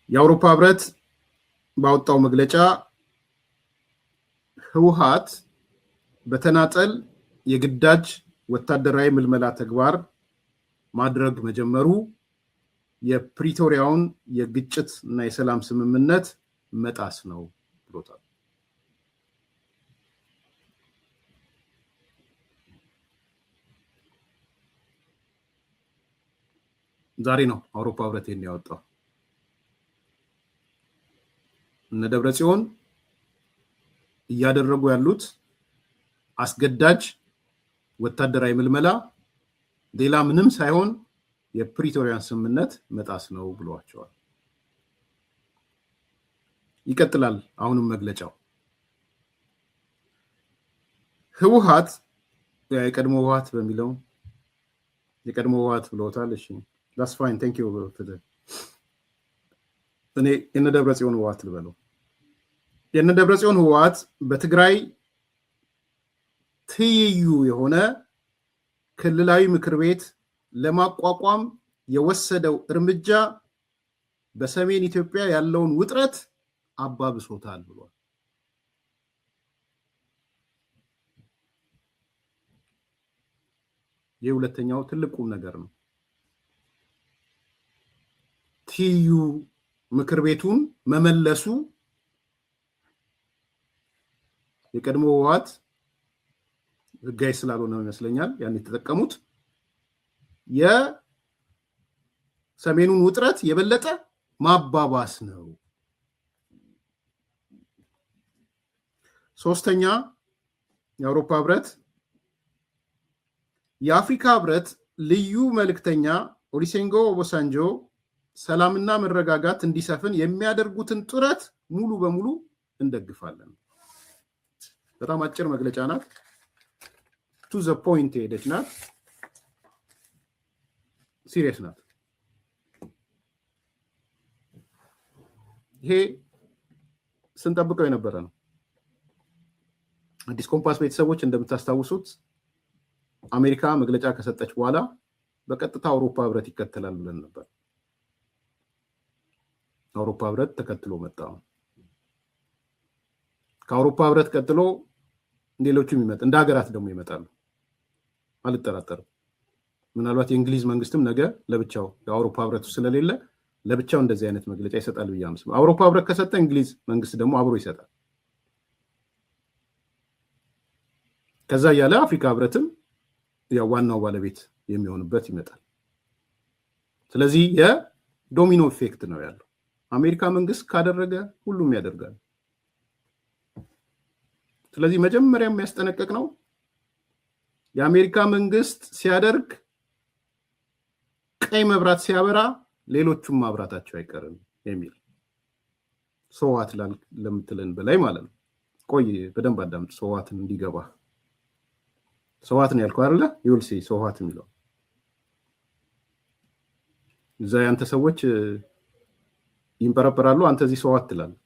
የአውሮፓ ህብረት ባወጣው መግለጫ ህወሓት በተናጠል የግዳጅ ወታደራዊ ምልመላ ተግባር ማድረግ መጀመሩ የፕሪቶሪያውን የግጭት እና የሰላም ስምምነት መጣስ ነው ብሎታል። ዛሬ ነው አውሮፓ ህብረት ይሄን ያወጣው። እነ ደብረጽዮን እያደረጉ ያሉት አስገዳጅ ወታደራዊ ምልመላ ሌላ ምንም ሳይሆን የፕሪቶሪያን ስምምነት መጣስ ነው ብለዋቸዋል። ይቀጥላል አሁንም መግለጫው። ህወሓት የቀድሞ ህወሓት በሚለው የቀድሞ ህወሓት ብለውታል። እሺ that's fine thank you for the እኔ የነ ደብረጽዮን ህወሓት ልበለው። የነ ደብረጽዮን ህወሓት በትግራይ ትይዩ የሆነ ክልላዊ ምክር ቤት ለማቋቋም የወሰደው እርምጃ በሰሜን ኢትዮጵያ ያለውን ውጥረት አባብሶታል ብሏል። የሁለተኛው ትልቁም ነገር ነው። ትይዩ ምክር ቤቱን መመለሱ የቀድሞ ህወሓት ህጋዊ ስላልሆነ ይመስለኛል ያን የተጠቀሙት የሰሜኑን ውጥረት የበለጠ ማባባስ ነው። ሶስተኛ የአውሮፓ ህብረት የአፍሪካ ህብረት ልዩ መልእክተኛ ኦሉሴጉን ኦባሳንጆ ሰላምና መረጋጋት እንዲሰፍን የሚያደርጉትን ጥረት ሙሉ በሙሉ እንደግፋለን። በጣም አጭር መግለጫ ናት። ቱ ዘ ፖይንት ሄደች ናት። ሲሪየስ ናት። ይሄ ስንጠብቀው የነበረ ነው። አዲስ ኮምፓስ ቤተሰቦች እንደምታስታውሱት አሜሪካ መግለጫ ከሰጠች በኋላ በቀጥታ አውሮፓ ህብረት ይከተላል ብለን ነበር። አውሮፓ ህብረት ተከትሎ መጣ። ከአውሮፓ ህብረት ቀጥሎ ሌሎችም ይመጣ እንደ ሀገራት ደግሞ ይመጣሉ አልጠራጠርም። ምናልባት የእንግሊዝ መንግስትም ነገ ለብቻው የአውሮፓ ህብረት ስለሌለ ለብቻው እንደዚህ አይነት መግለጫ ይሰጣል ብዬ አምስም። አውሮፓ ህብረት ከሰጠ እንግሊዝ መንግስት ደግሞ አብሮ ይሰጣል። ከዛ ያለ አፍሪካ ህብረትም ያው ዋናው ባለቤት የሚሆንበት ይመጣል። ስለዚህ የዶሚኖ ኢፌክት ነው ያለው። አሜሪካ መንግስት ካደረገ ሁሉም ያደርጋል። ስለዚህ መጀመሪያ የሚያስጠነቅቅ ነው የአሜሪካ መንግስት ሲያደርግ ቀይ መብራት ሲያበራ ሌሎቹም ማብራታቸው አይቀርም የሚል ሰዋት ለምትለን በላይ ማለት ነው። ቆይ በደንብ አዳምጥ ሰዋትን እንዲገባ። ሰዋትን ያልከው አይደለ? ይውልሲ ሰዋት የሚለው እዛ ያንተ ሰዎች ይንበረበራሉ፣ አንተ እዚህ ሰዋት ትላለህ።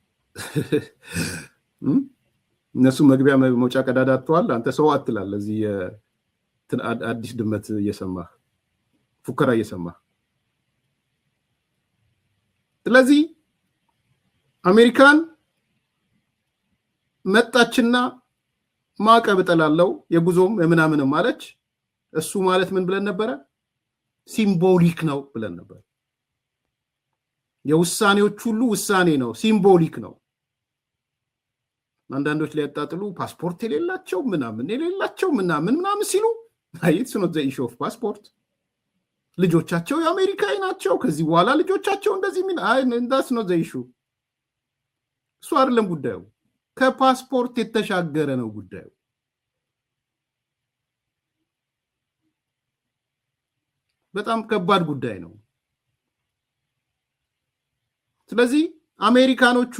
እነሱ መግቢያ መውጫ ቀዳዳ አጥተዋል፣ አንተ ሰዋት ትላለህ። እዚህ አዲስ ድመት እየሰማህ ፉከራ እየሰማህ። ስለዚህ አሜሪካን መጣችና ማዕቀብ እጥላለሁ የጉዞም የምናምንም ማለች። እሱ ማለት ምን ብለን ነበረ? ሲምቦሊክ ነው ብለን ነበር። የውሳኔዎች ሁሉ ውሳኔ ነው፣ ሲምቦሊክ ነው። አንዳንዶች ሊያጣጥሉ ፓስፖርት የሌላቸው ምናምን ሲሉ it's not the issue of passport። ልጆቻቸው የአሜሪካዊ ናቸው፣ ከዚህ በኋላ ልጆቻቸው እንደዚህ that's not the issue። እሱ አይደለም ጉዳዩ። ከፓስፖርት የተሻገረ ነው ጉዳዩ። በጣም ከባድ ጉዳይ ነው። ስለዚህ አሜሪካኖቹ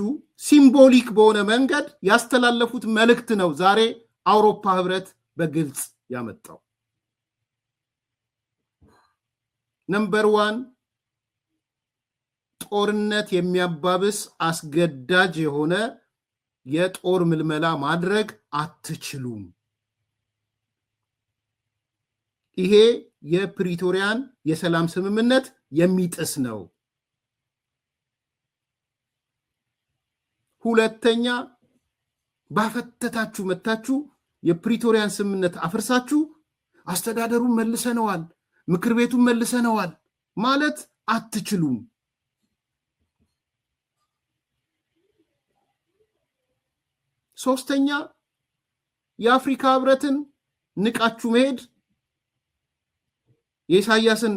ሲምቦሊክ በሆነ መንገድ ያስተላለፉት መልእክት ነው ዛሬ አውሮፓ ህብረት በግልጽ ያመጣው። ነምበር 1 ጦርነት የሚያባብስ አስገዳጅ የሆነ የጦር ምልመላ ማድረግ አትችሉም። ይሄ የፕሪቶሪያን የሰላም ስምምነት የሚጥስ ነው። ሁለተኛ ባፈተታችሁ መታችሁ የፕሪቶሪያን ስምምነት አፍርሳችሁ አስተዳደሩን መልሰነዋል፣ ምክር ቤቱን መልሰነዋል ማለት አትችሉም። ሶስተኛ የአፍሪካ ህብረትን ንቃችሁ መሄድ የኢሳያስን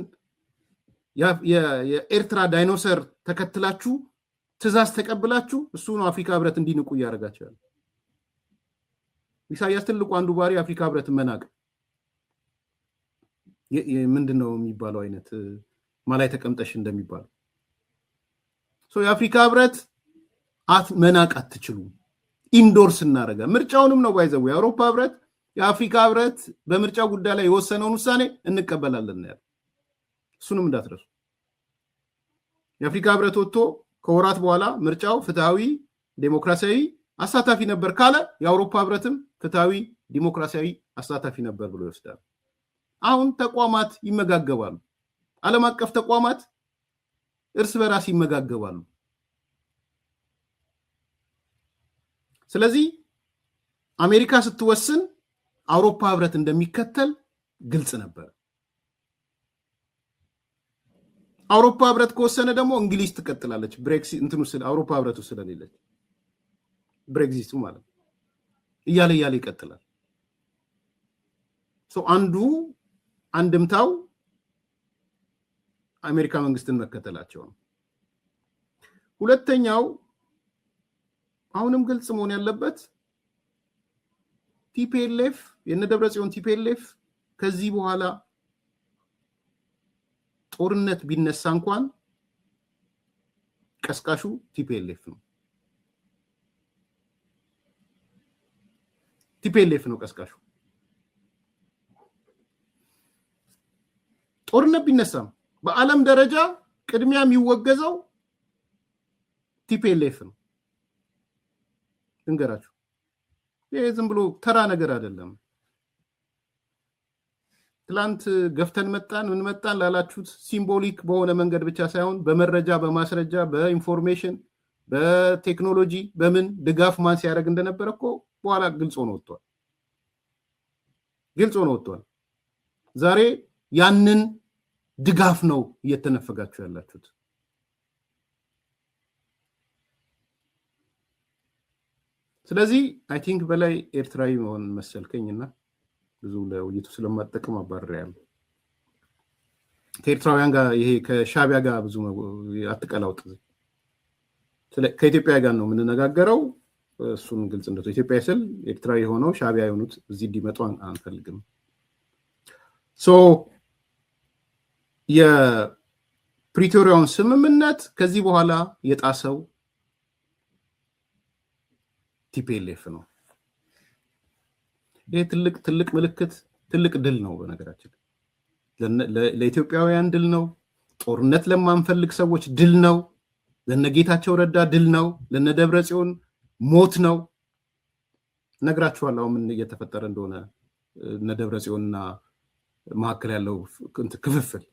የኤርትራ ዳይኖሰር ተከትላችሁ ትእዛዝ ተቀብላችሁ እሱ ነው አፍሪካ ህብረት እንዲንቁ እያደረጋቸው ያለ። ኢሳያስ ትልቁ አንዱ ባሪ አፍሪካ ህብረት መናቅ ምንድነው የሚባለው አይነት ማላይ ተቀምጠሽ እንደሚባለው የአፍሪካ ህብረት መናቅ አትችሉም። ኢንዶርስ እናደረጋ ምርጫውንም ነው ባይዘው የአውሮፓ ህብረት የአፍሪካ ህብረት በምርጫው ጉዳይ ላይ የወሰነውን ውሳኔ እንቀበላለን ያለ እሱንም እንዳትረሱ። የአፍሪካ ህብረት ወጥቶ ከወራት በኋላ ምርጫው ፍትሃዊ፣ ዴሞክራሲያዊ፣ አሳታፊ ነበር ካለ የአውሮፓ ህብረትም ፍትሃዊ፣ ዲሞክራሲያዊ፣ አሳታፊ ነበር ብሎ ይወስዳል። አሁን ተቋማት ይመጋገባሉ። ዓለም አቀፍ ተቋማት እርስ በራስ ይመጋገባሉ። ስለዚህ አሜሪካ ስትወስን አውሮፓ ህብረት እንደሚከተል ግልጽ ነበር። አውሮፓ ህብረት ከወሰነ ደግሞ እንግሊዝ ትቀጥላለች። ብሬክሲት እንትኑ አውሮፓ ህብረቱ ስለሌለች ብሬክሲቱ ማለት እያለ ይቀጥላል። አንዱ አንድምታው አሜሪካ መንግስትን መከተላቸው ነው። ሁለተኛው አሁንም ግልጽ መሆን ያለበት ቲፒኤልኤፍ የነደብረጽዮን ቲፒኤልኤፍ ከዚህ በኋላ ጦርነት ቢነሳ እንኳን ቀስቃሹ ቲፒኤልኤፍ ነው። ቲፒኤልኤፍ ነው ቀስቃሹ። ጦርነት ቢነሳም በዓለም ደረጃ ቅድሚያ የሚወገዘው ቲፒኤልኤፍ ነው። እንገራችሁ ይሄ ዝም ብሎ ተራ ነገር አይደለም። ትላንት ገፍተን መጣን ላላችሁት ሲምቦሊክ በሆነ መንገድ ብቻ ሳይሆን በመረጃ በማስረጃ በኢንፎርሜሽን በቴክኖሎጂ በምን ድጋፍ ማን ሲያደርግ እንደነበረ እኮ በኋላ ግልጽ ሆኖ ወጥቷል። ዛሬ ያንን ድጋፍ ነው እየተነፈጋችሁ ያላችሁት። ስለዚህ አይ ቲንክ በላይ ኤርትራዊ መሆን መሰልከኝና ብዙ ለውይይቱ ስለማጠቅም አባረያለሁ። ከኤርትራውያን ጋር ይሄ ከሻቢያ ጋር ብዙ አትቀላውጥ። ከኢትዮጵያ ጋር ነው የምንነጋገረው። እሱን ግልጽ እንደው ኢትዮጵያ ስል ኤርትራዊ ሆነው ሻቢያ የሆኑት እዚህ እንዲመጡ አንፈልግም። የፕሪቶሪያውን ስምምነት ከዚህ በኋላ የጣሰው ቲፒኤልኤፍ ነው። ይሄ ትልቅ ምልክት፣ ትልቅ ድል ነው። በነገራችን ለኢትዮጵያውያን ድል ነው። ጦርነት ለማንፈልግ ሰዎች ድል ነው። ለነጌታቸው ረዳ ድል ነው። ለነደብረጽዮን ሞት ነው። ነግራችኋለሁ ምን እየተፈጠረ እንደሆነ እነደብረጽዮንና መካከል ያለው ክፍፍል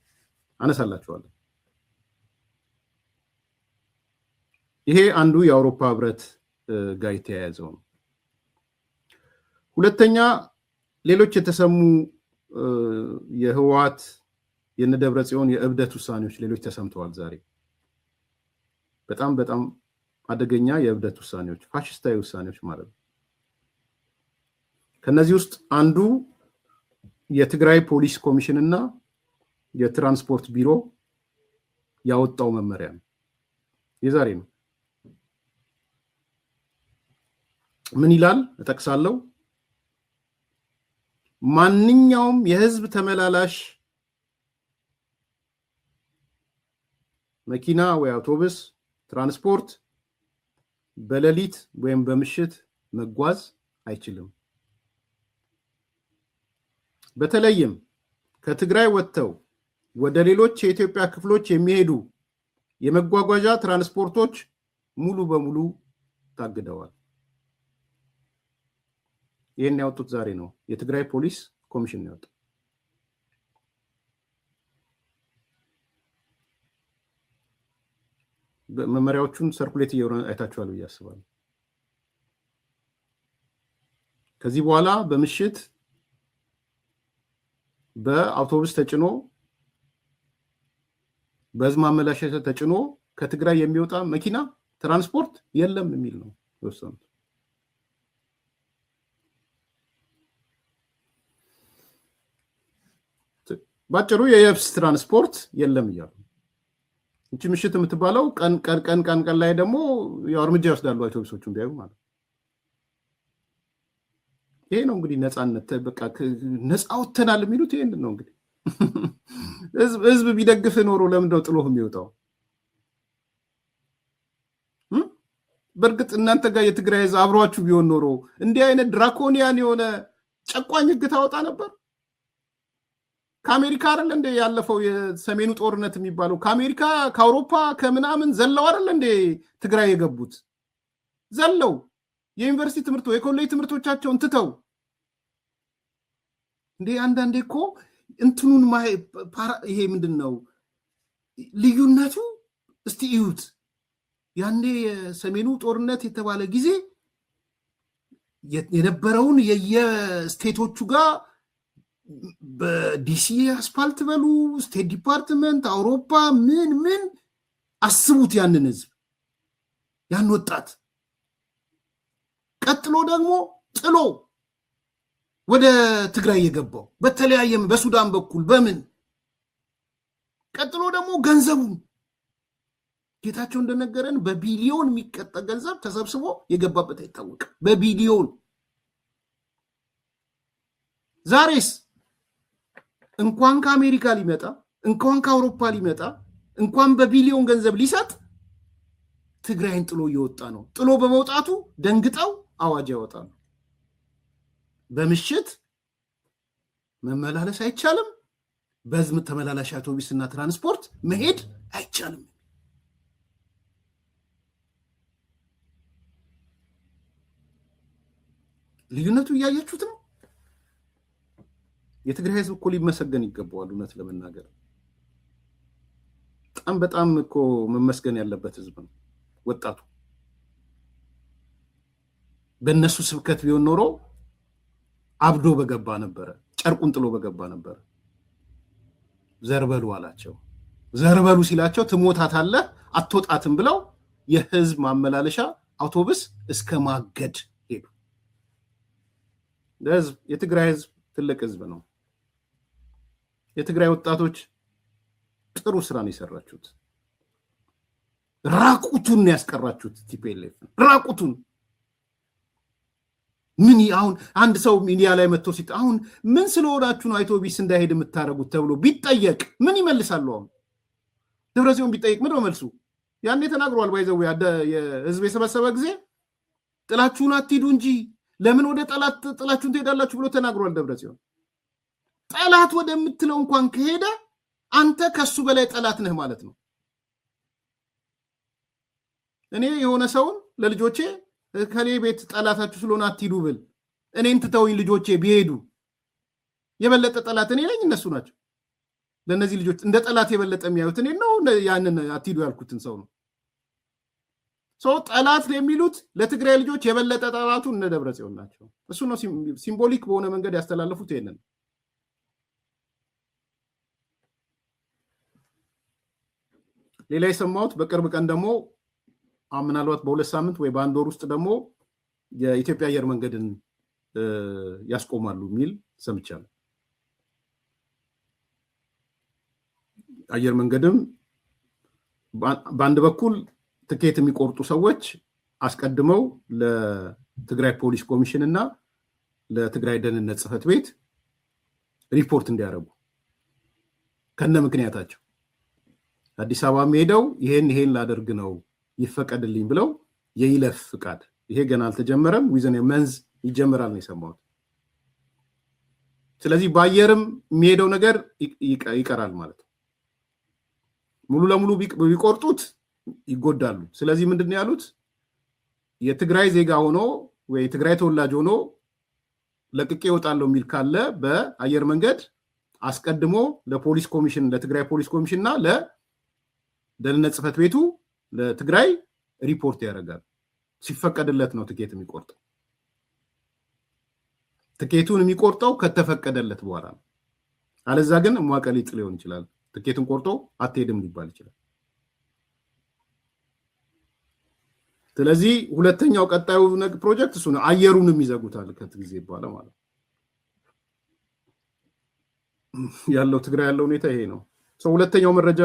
አነሳላችኋለሁ። ይሄ አንዱ የአውሮፓ ህብረት ጋር የተያያዘው ነው። ሁለተኛ ሌሎች የተሰሙ የህወሓት የነደብረጽዮን የእብደት ውሳኔዎች ሌሎች ተሰምተዋል ዛሬ። በጣም አደገኛ የእብደት ውሳኔዎች፣ ፋሽስታዊ ውሳኔዎች ማለት ነው። ከነዚህ ውስጥ አንዱ የትግራይ ፖሊስ ኮሚሽን እና የትራንስፖርት ቢሮ ያወጣው መመሪያ ነው። የዛሬ ነው። ምን ይላል? እጠቅሳለሁ። ማንኛውም የህዝብ ተመላላሽ መኪና ወይ አውቶቡስ ትራንስፖርት በሌሊት ወይም በምሽት መጓዝ አይችልም። በተለይም ከትግራይ ወጥተው ወደ ሌሎች የኢትዮጵያ ክፍሎች የሚሄዱ የመጓጓዣ ትራንስፖርቶች ሙሉ በሙሉ ታግደዋል። ይሄን ያወጡት ዛሬ ነው። የትግራይ ፖሊስ ኮሚሽን ያወጣው። መመሪያዎቹን ሰርኩሌት እየሆነ አይታችኋል ብዬ አስባለሁ። ከዚህ በኋላ በምሽት በአውቶቡስ ተጭኖ በህዝብ ማመላለሻ ተጭኖ ከትግራይ የሚወጣ መኪና ትራንስፖርት የለም የሚል ነው የወሰኑት። ባጭሩ የየብስ ትራንስፖርት የለም እያሉ እንጂ ምሽት የምትባለው ቀን ላይ ደግሞ ያው እርምጃ ይወስዳሉ አውቶቡሶቹን ቢያዩ ማለት። ይሄ ነው እንግዲህ ነፃነት። በቃ ነፃ ወተናል የሚሉት ይሄን ነው እንግዲህ። ህዝብ ቢደግፍ ኖሮ ለምንድነው ጥሎህ የሚወጣው? በእርግጥ እናንተ ጋር የትግራይ ህዝብ አብሯችሁ ቢሆን ኖሮ እንዲህ አይነት ድራኮኒያን የሆነ ጨቋኝ ህግ ታወጣ ነበር? ከአሜሪካ አይደል እንደ ያለፈው የሰሜኑ ጦርነት የሚባለው ከአሜሪካ ከአውሮፓ ከምናምን ዘለው አይደል እንደ ትግራይ የገቡት? ዘለው የዩኒቨርሲቲ ትምህርቶ የኮሌጅ ትምህርቶቻቸውን ትተው እንደ አንዳንዴ እኮ እንትኑን ይሄ ምንድነው ልዩነቱ? እስቲ እዩት። ያኔ የሰሜኑ ጦርነት የተባለ ጊዜ የነበረውን የየስቴቶቹ ጋር በዲሲ አስፋልት በሉ ስቴት ዲፓርትመንት አውሮፓ ምን አስቡት ያንን ህዝብ ያን ወጣት ቀጥሎ ደግሞ ጥሎ ወደ ትግራይ የገባው በተለያየም በሱዳን በኩል በምን ቀጥሎ ደግሞ ገንዘቡን ጌታቸው እንደነገረን በቢሊዮን የሚቀጣ ገንዘብ ተሰብስቦ የገባበት አይታወቅም። በቢሊዮን ዛሬስ እንኳን ከአሜሪካ ሊመጣ እንኳን ከአውሮፓ ሊመጣ እንኳን በቢሊዮን ገንዘብ ሊሰጥ ትግራይን ጥሎ እየወጣ ነው። ጥሎ በመውጣቱ ደንግጠው አዋጅ ያወጣሉ። በምሽት መመላለስ አይቻልም፣ በህዝብ ተመላላሽ አውቶቡስና ትራንስፖርት መሄድ አይቻልም። ልዩነቱ እያያችሁት ነው። የትግራይ ህዝብ እኮ ሊመሰገን ይገባዋል። እውነት ለመናገር በጣም እኮ መመስገን ያለበት ህዝብ ነው ወጣቱ። በእነሱ ስብከት ቢሆን ኖሮ አብዶ በገባ ነበረ፣ ጨርቁን ጥሎ በገባ ነበረ። ዘርበሉ አላቸው። ዘርበሉ ሲላቸው ትሞታታለህ አትወጣትም ብለው የህዝብ ማመላለሻ አውቶቡስ እስከ ማገድ ሄዱ። የትግራይ ህዝብ ትልቅ ህዝብ ነው። የትግራይ ወጣቶች ጥሩ ስራ ነው የሰራችሁት። ራቁቱን ያስቀራችሁት ቲፒኤልኤፍ ራቁቱን። ምን አሁን አንድ ሰው ሚዲያ ላይ መጥቶ ሲት አሁን ምን ስለሆናችሁ ነው አውቶቡስ እንዳይሄድ የምታረጉት ተብሎ ቢጠየቅ ምን ይመልሳሉ? አሁን ደብረጽዮን ቢጠየቅ ምን ነው መልሱ? ያኔ ተናግሯል። ባይዘው የህዝብ የሰበሰበ ጊዜ ጥላችሁን አትሂዱ እንጂ ለምን ወደ ጠላት ጥላችሁን ትሄዳላችሁ ብሎ ተናግሯል ደብረጽዮን። ጠላት ወደምትለው እንኳን ከሄደ አንተ ከሱ በላይ ጠላት ነህ ማለት ነው። እኔ የሆነ ሰውን ለልጆቼ ከኔ ቤት ጠላታችሁ ስለሆነ አትሂዱ ብል እኔን ትተውኝ ልጆቼ ቢሄዱ የበለጠ ጠላት እኔ ነኝ እነሱ ናቸው? ለነዚህ ልጆች እንደ ጠላት የበለጠ የሚያዩት እኔ ነው ያንን አትሂዱ ያልኩትን ሰው ነው። ሰው ጠላት የሚሉት ለትግራይ ልጆች የበለጠ ጠላቱ እነ ደብረጽዮን ናቸው። እሱ ነው ሲምቦሊክ በሆነ መንገድ ያስተላለፉት ይሄንን። ሌላ የሰማሁት በቅርብ ቀን ደግሞ ምናልባት በሁለት ሳምንት ወይ በአንድ ወር ውስጥ ደግሞ የኢትዮጵያ አየር መንገድን ያስቆማሉ የሚል ሰምቻለሁ። አየር መንገድም በአንድ በኩል ትኬት የሚቆርጡ ሰዎች አስቀድመው ለትግራይ ፖሊስ ኮሚሽን እና ለትግራይ ደህንነት ጽሕፈት ቤት ሪፖርት እንዲያደርጉ ከነ ምክንያታቸው አዲስ አበባ ሄደው ይሄን ላደርግ ነው ይፈቀድልኝ ብለው የይለፍ ፍቃድ ይሄ ገና አልተጀመረም፣ ዊዝን መንዝ ይጀምራል ነው የሰማሁት። ስለዚህ በአየርም የሚሄደው ነገር ይቀራል ማለት ነው። ሙሉ ለሙሉ ቢቆርጡት ይጎዳሉ። ስለዚህ ምንድነው ያሉት? የትግራይ ዜጋ ሆኖ ወይ የትግራይ ተወላጅ ሆኖ ለቅቄ ይወጣለው የሚል ካለ በአየር መንገድ አስቀድሞ ለፖሊስ ኮሚሽን ለትግራይ ፖሊስ ኮሚሽን እና ለደህንነት ጽሕፈት ቤቱ ለትግራይ ሪፖርት ያደርጋል። ሲፈቀድለት ነው ትኬት የሚቆርጠው። ትኬቱን የሚቆርጠው ከተፈቀደለት በኋላ ነው። አለዛ ግን ሟቀል ይጥል ሊሆን ይችላል። ትኬቱን ቆርጦ አትሄድም ሊባል ይችላል። ስለዚህ ሁለተኛው ቀጣዩ ፕሮጀክት እሱ ነው። አየሩንም ይዘጉታል ከጊዜ በኋላ ማለት ያለው ትግራይ ያለው ሁኔታ ይሄ ነው። ሁለተኛው መረጃ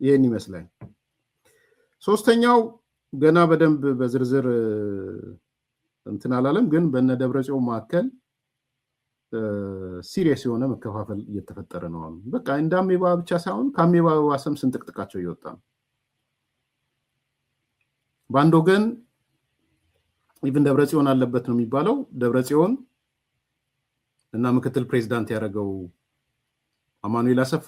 ይሄን ይመስላል። ሶስተኛው ገና በደንብ በዝርዝር እንትን አላለም፣ ግን በነ ደብረጽዮን መካከል ሲሪየስ የሆነ መከፋፈል እየተፈጠረ ነው። በቃ እንደ አሜባ ብቻ ሳይሆን ከአሜባ ዋሰም ስንጥቅጥቃቸው እየወጣ ነው። በአንድ ወገን ኢቭን ደብረጽዮን አለበት ነው የሚባለው። ደብረጽዮን እና ምክትል ፕሬዝዳንት ያደረገው አማኑኤል አሰፋ፣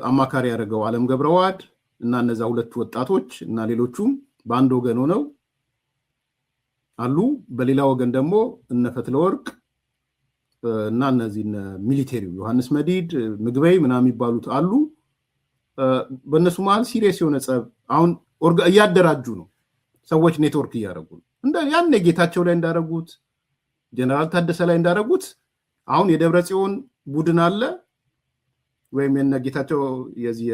አማካሪ ያደረገው አለም ገብረዋድ እና እነዛ ሁለት ወጣቶች እና ሌሎቹም በአንድ ወገን ሆነው አሉ። በሌላ ወገን ደግሞ እነ ፈትለወርቅ እና እነዚህ ሚሊቴሪው ዮሐንስ መዲድ፣ ምግበይ ምናምን የሚባሉት አሉ። በእነሱ መሀል ሲሪየስ የሆነ ጸብ አሁን እያደራጁ ነው። ሰዎች ኔትወርክ እያደረጉ ነው። ያን ጌታቸው ላይ እንዳደረጉት፣ ጀነራል ታደሰ ላይ እንዳደረጉት አሁን የደብረጽዮን ቡድን አለ ወይም የነ ጌታቸው የዚህ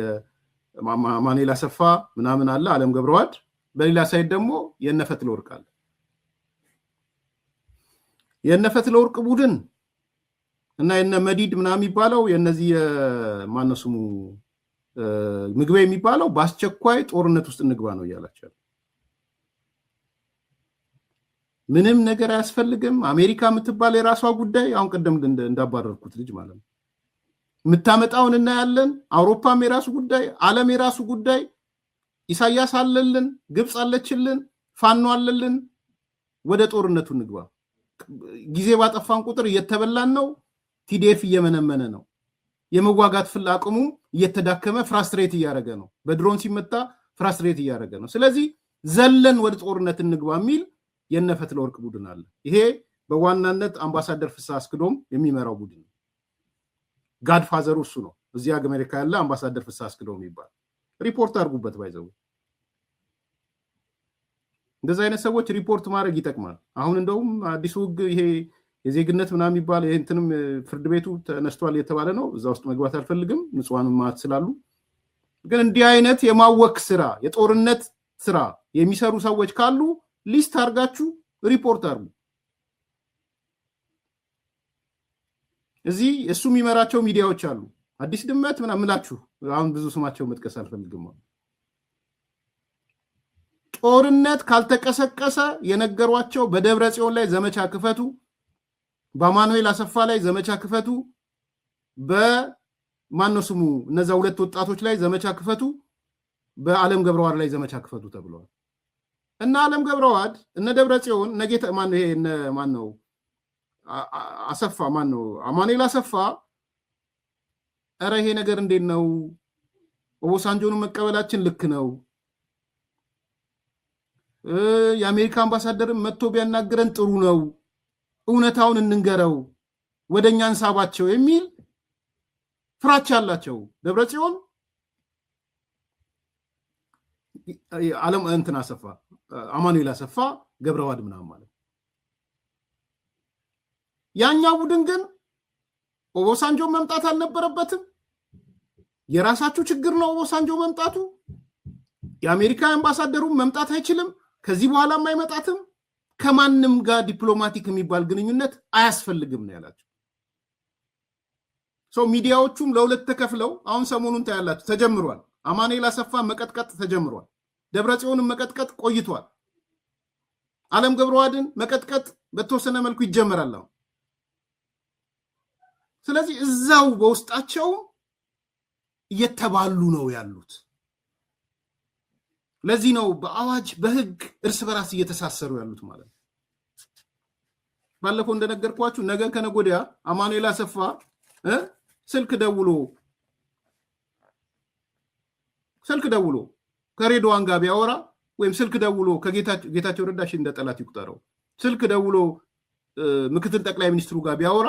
አማኑኤል አሰፋ ምናምን አለ፣ አለም ገብረዋድ። በሌላ ሳይድ ደግሞ የነ ፈትለወርቅ አለ። የነ ፈትለወርቅ ቡድን እና የነ መዲድ ምናምን የሚባለው የነዚህ ማነው ስሙ ምግበይ የሚባለው በአስቸኳይ ጦርነት ውስጥ እንግባ ነው እያላቸው። ምንም ነገር አያስፈልግም። አሜሪካ የምትባል የራሷ ጉዳይ፣ አሁን ቀደም እንዳባረርኩት ልጅ ማለት ነው፣ የምታመጣውን እናያለን። አውሮፓም የራሱ ጉዳይ፣ ዓለም የራሱ ጉዳይ። ኢሳያስ አለልን፣ ግብፅ አለችልን፣ ፋኖ አለልን። ወደ ጦርነቱ እንግባ። ጊዜ ባጠፋን ቁጥር እየተበላን ነው። ቲዲኤፍ እየመነመነ ነው። የመዋጋት አቅሙ እየተዳከመ ፍራስትሬት እያደረገ ነው። በድሮን ሲመታ ፍራስትሬት እያደረገ ነው። ስለዚህ ዘለን ወደ ጦርነት እንግባ የሚል የነ ፈትለወርቅ ቡድን አለ። ይሄ በዋናነት አምባሳደር ፍስሐ አስክዶም የሚመራው ቡድን ነው። ጋድፋዘሩ እሱ ነው። እዚህ አሜሪካ ያለ አምባሳደር ፍስሐ አስክዶም ይባል። ሪፖርት አድርጉበት። ባይዘው እንደዚህ አይነት ሰዎች ሪፖርት ማድረግ ይጠቅማል። አሁን እንደውም አዲሱ ህግ ይሄ የዜግነት ምናምን የሚባል እንትንም ፍርድ ቤቱ ተነስቷል የተባለ ነው። እዛ ውስጥ መግባት አልፈልግም፣ ንጹሃን ማት ስላሉ። ግን እንዲህ አይነት የማወክ ስራ፣ የጦርነት ስራ የሚሰሩ ሰዎች ካሉ ሊስት አድርጋችሁ ሪፖርት አድርጉ። እዚህ እሱ የሚመራቸው ሚዲያዎች አሉ። አዲስ ድመት ምናምን ምላችሁ አሁን ብዙ ስማቸው መጥቀስ አልፈልግም። ጦርነት ካልተቀሰቀሰ የነገሯቸው በደብረጽዮን ላይ ዘመቻ ክፈቱ፣ በአማኑኤል አሰፋ ላይ ዘመቻ ክፈቱ፣ በማነው ስሙ እነዛ ሁለት ወጣቶች ላይ ዘመቻ ክፈቱ፣ በአለም ገብረዋድ ላይ ዘመቻ ክፈቱ ተብለዋል። እና አለም ገብረዋድ እነ ደብረጽዮን ነገ ማነው ይሄ እነ ማነው አሰፋ ማነው አማኑኤል አሰፋ ኧረ ይሄ ነገር እንዴት ነው? ኦባሳንጆን መቀበላችን ልክ ነው። የአሜሪካ አምባሳደርም መጥቶ ቢያናግረን ጥሩ ነው። እውነታውን እንንገረው፣ ወደኛ እንሳባቸው የሚል ፍራቻ አላቸው። ደብረጽዮን አለም እንትን አሰፋ አማኑኤል አሰፋ ገብረዋድ ምናምን ማለት ያኛው ቡድን ግን ኦባሳንጆ መምጣት አልነበረበትም። የራሳችሁ ችግር ነው ኦባሳንጆ መምጣቱ። የአሜሪካ አምባሳደሩ መምጣት አይችልም፣ ከዚህ በኋላም አይመጣትም። ከማንም ጋር ዲፕሎማቲክ የሚባል ግንኙነት አያስፈልግም ነው ያላቸው። ሚዲያዎቹም ለሁለት ተከፍለው አሁን ሰሞኑን ታያላችሁ ተጀምሯል። አማኑኤል አሰፋ መቀጥቀጥ ተጀምሯል። ደብረጽዮንን መቀጥቀጥ ቆይቷል። አለም ገብረዋድን መቀጥቀጥ በተወሰነ መልኩ ይጀመራል አሁን። ስለዚህ እዛው በውስጣቸው እየተባሉ ነው ያሉት። ለዚህ ነው በአዋጅ በህግ እርስ በራስ እየተሳሰሩ ያሉት ማለት ነው። ባለፈው እንደነገርኳችሁ ነገ ከነገ ወዲያ አማኑኤል አሰፋ ስልክ ደውሎ ከሬድዋን ጋር ቢያወራ ወይም ስልክ ደውሎ ከጌታቸው ረዳሽ እንደ ጠላት ይቁጠረው፣ ስልክ ደውሎ ምክትል ጠቅላይ ሚኒስትሩ ጋር ቢያወራ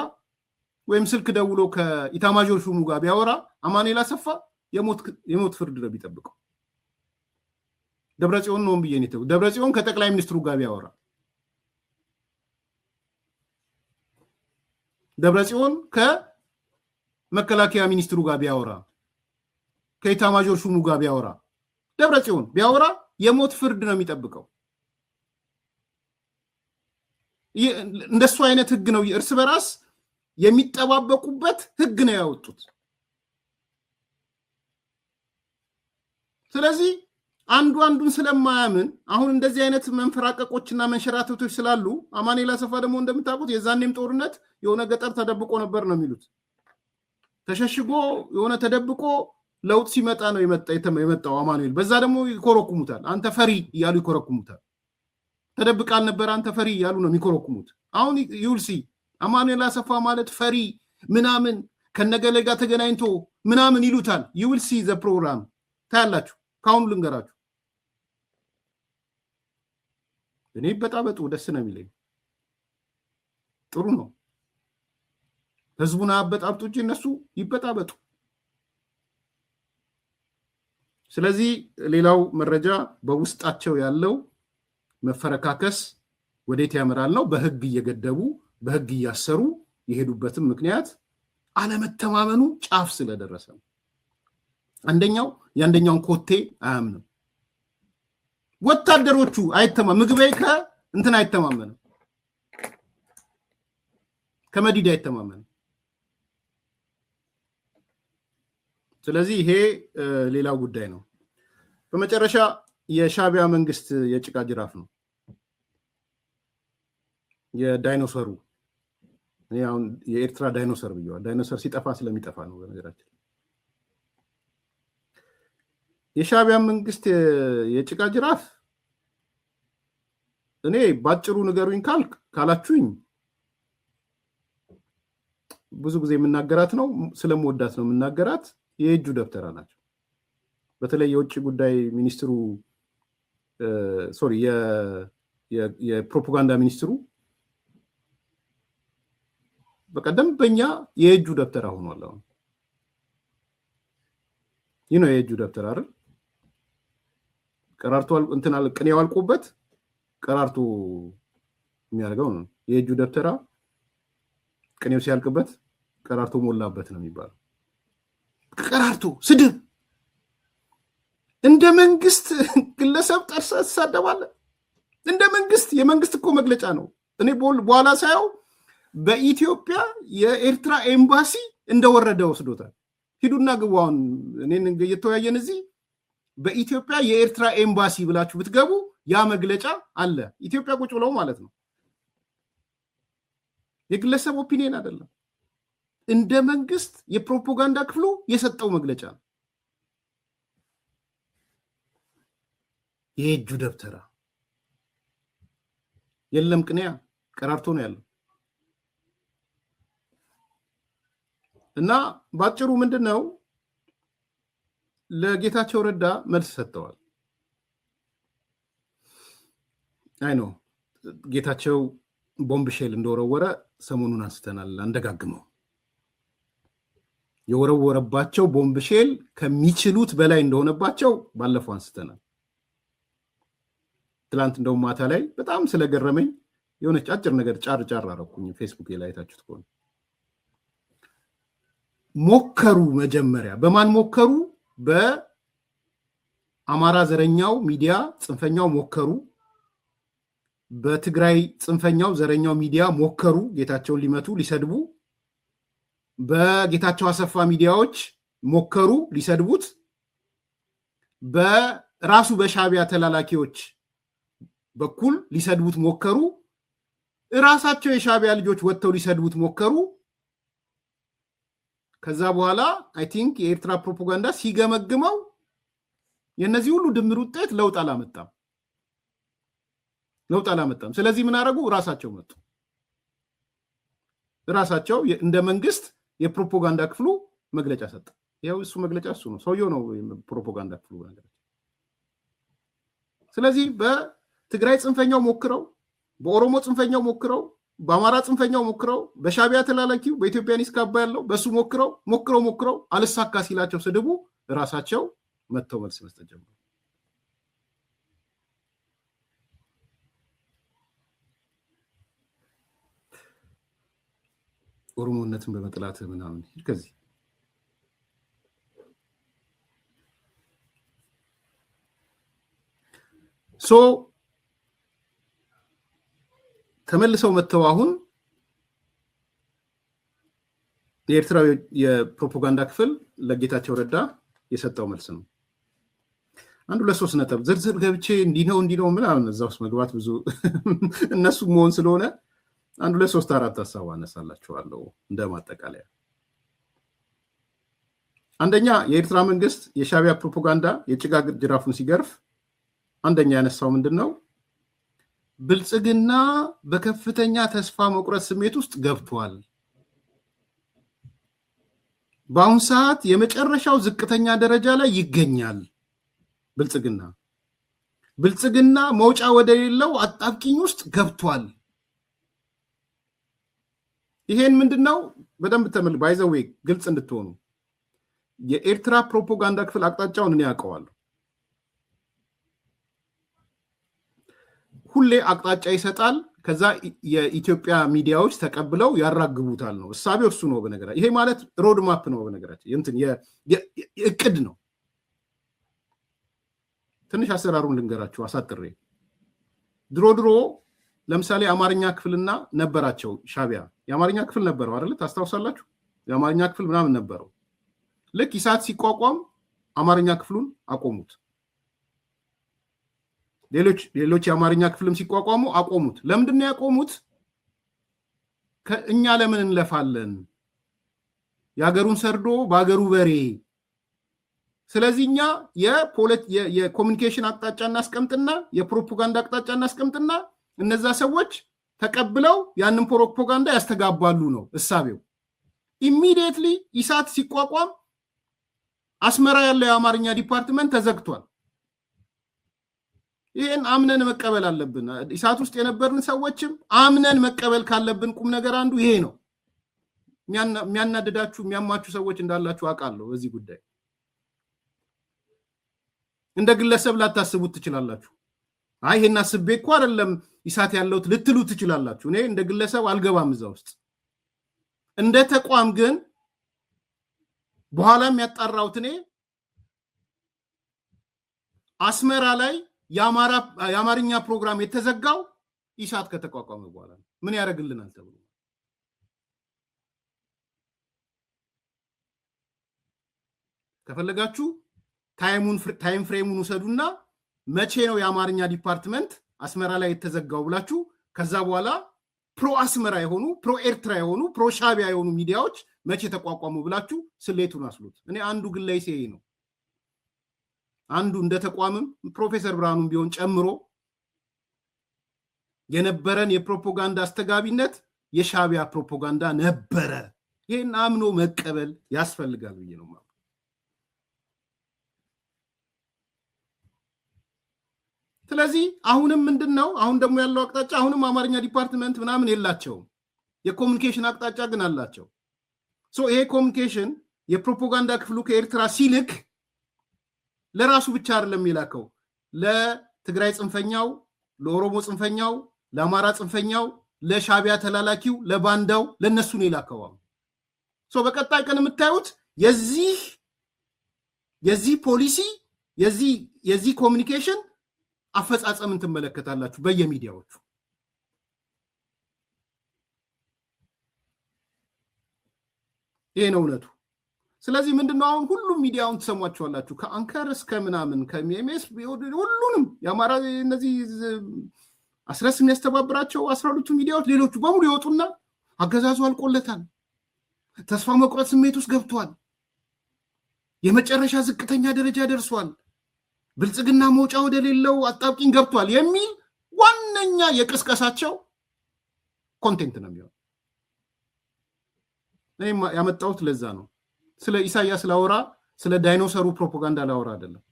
ወይም ስልክ ደውሎ ከኢታማዦር ሹሙ ጋር ቢያወራ አማኑኤል አሰፋ የሞት ፍርድ ነው ቢጠብቀው። ደብረጽዮን ነው ብዬ ነው። ደብረጽዮን ከጠቅላይ ሚኒስትሩ ጋር ቢያወራ ደብረጽዮን ከመከላከያ ሚኒስትሩ ጋር ቢያወራ ከኢታማዦር ሹሙ ጋር ቢያወራ ደብረጽዮን ቢያወራ የሞት ፍርድ ነው የሚጠብቀው። እንደሱ አይነት ህግ ነው እርስ በራስ የሚጠባበቁበት ህግ ነው ያወጡት። ስለዚህ አንዱ አንዱን ስለማያምን አሁን እንደዚህ አይነት መንፈራቀቆችና መንሸራተቶች ስላሉ አማኑኤል አሰፋ ደግሞ እንደምታውቁት የዛኔም ጦርነት የሆነ ገጠር ተደብቆ ነበር ነው የሚሉት። ተሸሽጎ የሆነ ተደብቆ ለውጥ ሲመጣ ነው የመጣው አማኑኤል። በዛ ደግሞ ይኮረኩሙታል። አንተ ፈሪ እያሉ ይኮረኩሙታል። ተደብቃል ነበር አንተ ፈሪ እያሉ ነው የሚኮረኩሙት። አሁን ዩልሲ አማኑኤል አሰፋ ማለት ፈሪ ምናምን ከነገሌ ጋር ተገናኝቶ ምናምን ይሉታል። ዩልሲ ዘ ፕሮግራም ታያላችሁ። ካሁኑ ልንገራችሁ እኔ በጣበጡ ደስ ነው የሚለኝ። ጥሩ ነው። ህዝቡን አበጣብጡ እንጂ እነሱ ይበጣበጡ። ስለዚህ ሌላው መረጃ በውስጣቸው ያለው መፈረካከስ ወዴት ያመራል ነው። በህግ እየገደቡ በህግ እያሰሩ የሄዱበትም ምክንያት አለመተማመኑ ጫፍ ስለደረሰ ነው። አንደኛው የአንደኛውን ኮቴ አያምንም። ወታደሮቹ ምግበይ ከእንትን አይተማመንም፣ ከመዲድ አይተማመንም። ስለዚህ ይሄ ሌላው ጉዳይ ነው። በመጨረሻ የሻዕቢያ መንግስት የጭቃ ጅራፍ ነው የዳይኖሰሩ። እኔ አሁን የኤርትራ ዳይኖሰር ብየዋል። ዳይኖሰር ሲጠፋ ስለሚጠፋ ነው በነገራችን። የሻዕቢያ መንግስት የጭቃ ጅራፍ እኔ ባጭሩ ንገሩኝ ካላችሁኝ ብዙ ጊዜ የምናገራት ነው፣ ስለምወዳት ነው የምናገራት። የእጁ ደብተራ ናቸው። በተለይ የውጭ ጉዳይ ሚኒስትሩ የፕሮፓጋንዳ ሚኒስትሩ በቀደም በእኛ የእጁ ደብተራ ሆኗል። አሁን ይህ ነው የእጁ ደብተራ አይደል? ቀራርቶ እንትናል ቅኔው አልቆበት ቀራርቶ የሚያደርገው ነው የእጁ ደብተራ። ቅኔው ሲያልቅበት ቀራርቶ ሞላበት ነው የሚባለው። ቀራርቶ ስድብ እንደ መንግስት ግለሰብ ጠርሰ ተሳደባለ። እንደ መንግስት የመንግስት እኮ መግለጫ ነው። እኔ በኋላ ሳየው በኢትዮጵያ የኤርትራ ኤምባሲ እንደወረደ ወስዶታል። ሂዱና ግቧን እኔን እየተወያየን እዚህ በኢትዮጵያ የኤርትራ ኤምባሲ ብላችሁ ብትገቡ ያ መግለጫ አለ። ኢትዮጵያ ቁጭ ብለው ማለት ነው። የግለሰብ ኦፒኒየን አይደለም። እንደ መንግስት የፕሮፓጋንዳ ክፍሉ የሰጠው መግለጫ ነው። የእጁ ደብተራ የለም፣ ቅኔያ ቀራርቶ ነው ያለው። እና ባጭሩ ምንድነው ለጌታቸው ረዳ መልስ ሰጥተዋል። አይ ነው ጌታቸው ቦምብ ሼል እንደወረወረ ሰሞኑን አንስተናል። አንደጋግመው የወረወረባቸው ቦምብ ሼል ከሚችሉት በላይ እንደሆነባቸው ባለፈው አንስተናል። ትላንት እንደውም ማታ ላይ በጣም ስለገረመኝ የሆነች አጭር ነገር ጫር አረኩኝ ፌስቡክ ላይ አይታችሁት ከሆነ ሞከሩ። መጀመሪያ በማን ሞከሩ? በአማራ ዘረኛው ሚዲያ ጽንፈኛው ሞከሩ። በትግራይ ጽንፈኛው ዘረኛው ሚዲያ ሞከሩ ጌታቸውን ሊመቱ ሊሰድቡ። በጌታቸው አሰፋ ሚዲያዎች ሞከሩ ሊሰድቡት። በራሱ በሻዕቢያ ተላላኪዎች በኩል ሊሰድቡት ሞከሩ። እራሳቸው የሻዕቢያ ልጆች ወጥተው ሊሰድቡት ሞከሩ። ከዛ በኋላ አይ ቲንክ የኤርትራ ፕሮፓጋንዳ ሲገመግመው የነዚህ ሁሉ ድምር ውጤት ለውጥ አላመጣም። ስለዚህ ምን አደረጉ? ራሳቸው መጡ። ራሳቸው እንደ መንግስት የፕሮፓጋንዳ ክፍሉ መግለጫ ሰጠ። ያው እሱ መግለጫ እሱ ነው፣ ሰውየው ነው ፕሮፓጋንዳ ክፍሉ ነገር። ስለዚህ በትግራይ ጽንፈኛው ሞክረው፣ በኦሮሞ ጽንፈኛው ሞክረው፣ በአማራ ጽንፈኛው ሞክረው፣ በሻዕቢያ ተላላኪው በኢትዮጵያ ኒስካባ ያለው በሱ ሞክረው አልሳካ ሲላቸው ስድቡ ራሳቸው መጥተው መልስ መስጠት ጀመሩ። ኦሮሞነትን በመጥላት ምናምን ከዚህ ተመልሰው መተው አሁን የኤርትራ የፕሮፓጋንዳ ክፍል ለጌታቸው ረዳ የሰጠው መልስ ነው። አንዱ ለሶስት ነጥብ ዝርዝር ገብቼ እንዲህ ነው ምናምን እዛ ውስጥ መግባት ብዙ እነሱ መሆን ስለሆነ አንዱ ለሶስት አራት ሐሳብ አነሳላችኋለሁ እንደማጠቃለያ። አንደኛ የኤርትራ መንግስት የሻቢያ ፕሮፓጋንዳ የጭጋግ ጅራፉን ሲገርፍ አንደኛ ያነሳው ምንድነው? ብልጽግና በከፍተኛ ተስፋ መቁረጥ ስሜት ውስጥ ገብቷል። በአሁን ሰዓት የመጨረሻው ዝቅተኛ ደረጃ ላይ ይገኛል። ብልጽግና መውጫ ወደሌለው አጣብቂኝ ውስጥ ገብቷል። ይሄን ምንድነው በደንብ ባይዘዌ ግልጽ እንድትሆኑ የኤርትራ ፕሮፓጋንዳ ክፍል አቅጣጫውን እኔ ያውቀዋለሁ። ሁሌ አቅጣጫ ይሰጣል፣ ከዛ የኢትዮጵያ ሚዲያዎች ተቀብለው ያራግቡታል ነው እሳቤው። እሱ ነው በነገራችን። ይሄ ማለት ሮድ ማፕ ነው በነገራችን፣ እንትን እቅድ ነው። ትንሽ አሰራሩን ልንገራችሁ አሳጥሬ። ድሮ ለምሳሌ አማርኛ ክፍልና ነበራቸው ሻቢያ። የአማርኛ ክፍል ነበረው አይደል? ታስታውሳላችሁ? የአማርኛ ክፍል ምናምን ነበረው። ልክ ኢሳት ሲቋቋም አማርኛ ክፍሉን አቆሙት። ሌሎች የአማርኛ ክፍልም ሲቋቋሙ አቆሙት። ለምንድን ነው ያቆሙት? እኛ ለምን እንለፋለን? የሀገሩን ሰርዶ በሀገሩ በሬ። ስለዚህ እኛ የኮሚኒኬሽን አቅጣጫ እናስቀምጥና የፕሮፓጋንዳ አቅጣጫ እናስቀምጥና እነዛ ሰዎች ተቀብለው ያንን ፕሮፓጋንዳ ያስተጋባሉ ነው እሳቤው። ኢሚዲየትሊ ኢሳት ሲቋቋም አስመራ ያለው የአማርኛ ዲፓርትመንት ተዘግቷል። ይሄን አምነን መቀበል አለብን። ኢሳት ውስጥ የነበርን ሰዎችም አምነን መቀበል ካለብን ቁም ነገር አንዱ ይሄ ነው። የሚያናድዳችሁ የሚያማችሁ ሰዎች እንዳላችሁ አውቃለሁ። በዚህ ጉዳይ እንደ ግለሰብ ላታስቡት ትችላላችሁ። አይ ይሄን አስቤ እኮ አይደለም ኢሳት ያለውት ልትሉ ትችላላችሁ። እኔ እንደ ግለሰብ አልገባም እዛ ውስጥ። እንደ ተቋም ግን በኋላም ያጣራሁት እኔ አስመራ ላይ የአማርኛ ፕሮግራም የተዘጋው ኢሳት ከተቋቋመ በኋላ ነው። ምን ያደርግልናል ተብሎ ከፈለጋችሁ ታይም ፍሬሙን ውሰዱና መቼ ነው የአማርኛ ዲፓርትመንት አስመራ ላይ የተዘጋው ብላችሁ ከዛ በኋላ ፕሮ አስመራ የሆኑ ፕሮ ኤርትራ የሆኑ ፕሮ ሻቢያ የሆኑ ሚዲያዎች መቼ ተቋቋሙ ብላችሁ ስሌቱን አስሉት። እኔ አንዱ ግላይ ሲይ ነው። አንዱ እንደ ተቋምም ፕሮፌሰር ብርሃኑም ቢሆን ጨምሮ የነበረን የፕሮፓጋንዳ አስተጋቢነት የሻቢያ ፕሮፓጋንዳ ነበረ። ይሄን አምኖ መቀበል ያስፈልጋል ብዬ ነው ማለት። ስለዚህ አሁንም ምንድነው አሁን ደግሞ ያለው አቅጣጫ አሁንም አማርኛ ዲፓርትመንት ምናምን የላቸውም። የኮሙኒኬሽን አቅጣጫ ግን አላቸው። ይሄ ኮሙኒኬሽን የፕሮፓጋንዳ ክፍሉ ከኤርትራ ሲልክ ለራሱ ብቻ አይደለም የሚላከው፣ ለትግራይ ጽንፈኛው፣ ለኦሮሞ ጽንፈኛው፣ ለአማራ ጽንፈኛው፣ ለሻቢያ ተላላኪው፣ ለባንዳው ለነሱ ነው የላከው። በቀጣይ ቀን የምታዩት የዚህ ፖሊሲ የዚህ ኮሙኒኬሽን አፈጻጸምን ትመለከታላችሁ በየሚዲያዎቹ። ይሄ ነው እውነቱ። ስለዚህ ምንድነው አሁን ሁሉም ሚዲያውን ትሰሟቸዋላችሁ፣ ከአንከር እስከ ምናምን ከሚኤምኤስ ሁሉንም የአማራ እነዚህ አስረስ የሚያስተባብራቸው 12ቱ ሚዲያዎች ሌሎቹ በሙሉ ይወጡና አገዛዙ አልቆለታል፣ ተስፋ መቁረጥ ስሜት ውስጥ ገብቷል፣ የመጨረሻ ዝቅተኛ ደረጃ ደርሷል፣ ብልጽግና መውጫ ወደሌለው አጣብቂኝ ገብቷል የሚል ዋነኛ የቅስቀሳቸው ኮንቴንት ነው የሚሆነው። እኔም ያመጣሁት ለዛ ነው። ስለ ኢሳያስ ላወራ ስለ ዳይኖሰሩ ፕሮፓጋንዳ ላወራ አይደለም።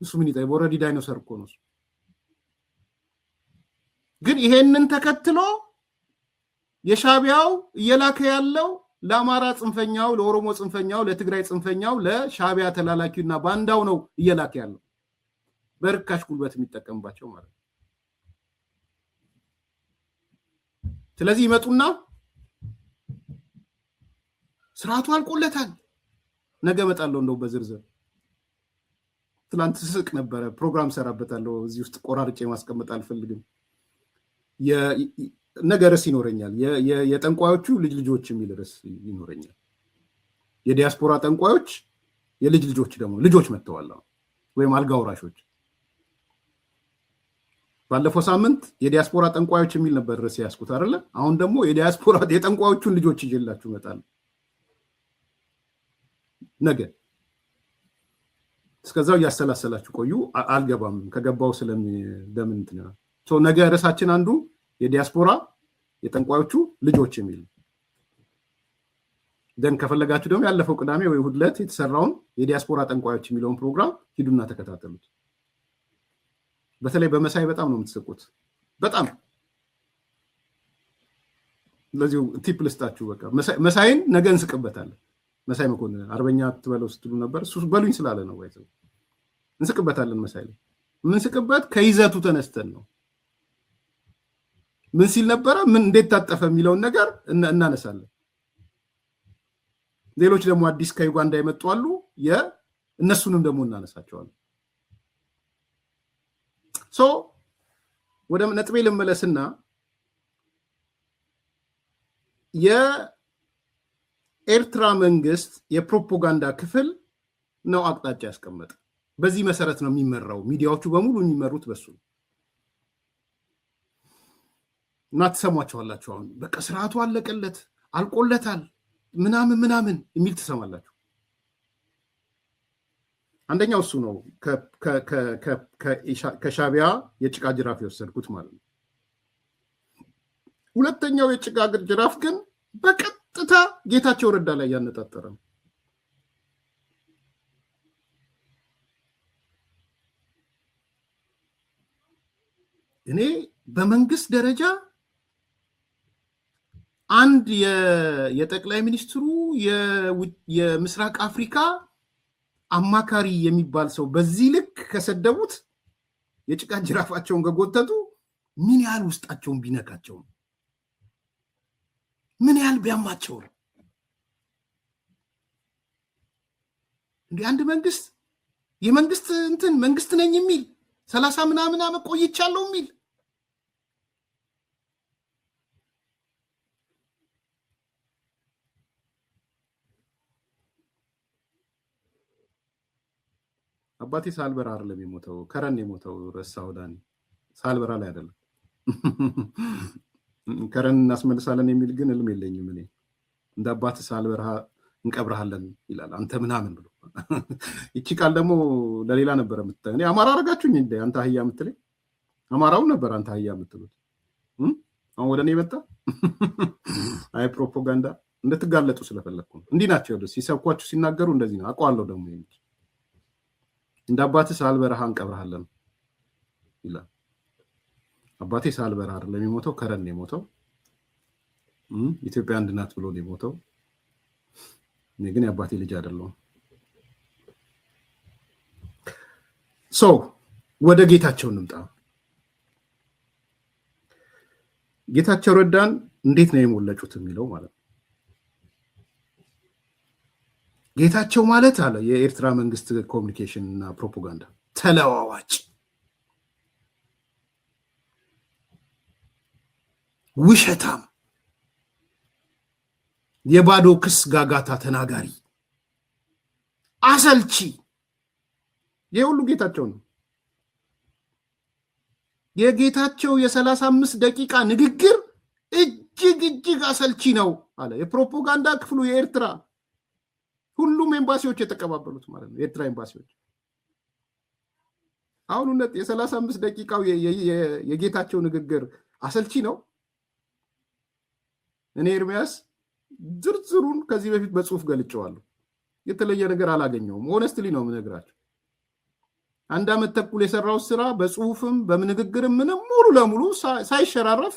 እሱ ምን ይጣይ ኦሬዲ ዳይኖሰር እኮ ነው። ግን ይሄንን ተከትሎ የሻቢያው እየላከ ያለው ለአማራ ጽንፈኛው፣ ለኦሮሞ ጽንፈኛው፣ ለትግራይ ጽንፈኛው፣ ለሻቢያ ተላላኪውና ባንዳው ነው እየላከ ያለው በርካሽ ጉልበት የሚጠቀምባቸው ማለት ነው። ስለዚህ ይመጡና ስርዓቱ አልቆለታል። ነገ እመጣለሁ እንደው በዝርዝር። ትላንት ስስቅ ነበረ፣ ፕሮግራም ሰራበታለሁ። እዚህ ውስጥ ቆራርጬ ማስቀመጥ አልፈልግም። ነገ ርዕስ ይኖረኛል። የጠንቋዮቹ ልጆች የሚል ርዕስ ይኖረኛል። የዲያስፖራ ጠንቋዮች ልጆች ደግሞ ልጆች መጥተዋል፣ ወይም አልጋ ወራሾች። ባለፈው ሳምንት የዲያስፖራ ጠንቋዮች የሚል ነበር ርዕስ ያስኩት አይደለ? አሁን ደግሞ የጠንቋዮቹን ልጆች ይዤላችሁ እመጣለሁ ነገ። እስከዛው እያሰላሰላችሁ ቆዩ። አልገባም፣ ከገባው ለምን ነገ ርዕሳችን አንዱ የዲያስፖራ የጠንቋዮቹ ልጆች የሚል ደን ከፈለጋችሁ ደግሞ ያለፈው ቅዳሜ ወይ እሑድ ዕለት የተሰራውን የዲያስፖራ ጠንቋዮች የሚለውን ፕሮግራም ሂዱና ተከታተሉት። በተለይ በመሳይ በጣም ነው የምትስቁት። በጣም ለዚሁ ቲፕ ልስጣችሁ። በቃ መሳይን ነገ እንስቅበታለን። መሳይ መኮንን አርበኛ ትበለው ስትሉ ነበር። እሱ በሉኝ ስላለ ነው። ወይ እንስቅበታለን። መሳይ ላይ የምንስቅበት ከይዘቱ ተነስተን ነው። ምን ሲል ነበረ፣ ምን እንዴት ታጠፈ የሚለውን ነገር እናነሳለን። ሌሎች ደግሞ አዲስ ከዩጋንዳ የመጡ አሉ። እነሱንም ደግሞ እናነሳቸዋለን። ወደ ነጥቤ ልመለስና የኤርትራ መንግስት የፕሮፓጋንዳ ክፍል ነው አቅጣጫ ያስቀመጠ። በዚህ መሰረት ነው የሚመራው። ሚዲያዎቹ በሙሉ የሚመሩት በሱ ነው። እና ትሰሟቸዋላችሁ። አሁን በቃ ስርዓቱ አለቀለት፣ አልቆለታል፣ ምናምን የሚል ትሰማላችሁ። አንደኛው እሱ ነው ከሻቢያ የጭቃ ጅራፍ የወሰድኩት ማለት ነው። ሁለተኛው የጭቃ ጅራፍ ግን በቀጥታ ጌታቸው ረዳ ላይ ያነጣጠረ ነው። እኔ በመንግስት ደረጃ አንድ የጠቅላይ ሚኒስትሩ የምስራቅ አፍሪካ አማካሪ የሚባል ሰው በዚህ ልክ ከሰደቡት፣ የጭቃ ጅራፋቸውን ከጎተቱ ምን ያህል ውስጣቸውን ቢነካቸው ነው? ምን ያህል ቢያማቸው ነው? እንዲህ አንድ መንግስት የመንግስት መንግስት ነኝ የሚል 30 ምናምን ዓመት ቆይቻለሁ የሚል አባቴ ሳልበራ አይደለም የሞተው፣ ከረን የሞተው። ረሳው ዳኒ ሳልበራ ላይ አይደለም። ከረን እናስመልሳለን የሚል ግን ህልም የለኝም እኔ። እንደ አባት ሳልበራ እንቀብርሃለን ይላል አንተ ምናምን ብሎ። ይቺ ቃል ደግሞ ለሌላ ነበር የምትጠ እኔ አማራ አረጋችሁኝ እንደ አንተ አህያ የምትለኝ አማራው ነበር አንተ አህያ የምትሉት። አሁን ወደ እኔ መጣ። አይ ፕሮፓጋንዳ እንድትጋለጡ ስለፈለኩ ነው። እንዲህ ናቸው ሲሰብኳችሁ ሲናገሩ እንደዚህ ነው። አውቀዋለሁ ደግሞ የሚል እንደ አባቴ ሳልበረሃ እንቀብርሃለን ይላል። አባቴ ሳልበረሃ አይደለም የሞተው፣ ከረን ነው የሞተው። ኢትዮጵያ አንድ ናት ብሎ ነው የሞተው። እኔ ግን የአባቴ ልጅ አይደለሁም። ወደ ጌታቸው እንምጣ። ጌታቸው ረዳን እንዴት ነው የሞለጩት የሚለው ማለት ነው። ጌታቸው ማለት አለ የኤርትራ መንግስት ኮሚኒኬሽን እና ፕሮፓጋንዳ ተለዋዋጭ፣ ውሸታም፣ የባዶ ክስ ጋጋታ ተናጋሪ፣ አሰልቺ። የሁሉ ጌታቸው ነው። የጌታቸው የ35 ደቂቃ ንግግር እጅግ አሰልቺ ነው አለ የፕሮፓጋንዳ ክፍሉ የኤርትራ ሁሉም ኤምባሲዎች የተቀባበሉት ማለት ነው። የኤርትራ ኤምባሲዎች አሁን እውነት የ35 ደቂቃው የጌታቸው ንግግር አሰልቺ ነው። እኔ ኤርሚያስ ዝርዝሩን ከዚህ በፊት በጽሁፍ ገልጬዋለሁ። የተለየ ነገር አላገኘውም። ሆነስትሊ ነው የምነግራቸው። 1 ዓመት ተኩል የሰራው ስራ በጽሁፍም በንግግርም ምንም ሙሉ ለሙሉ ሳይሸራረፍ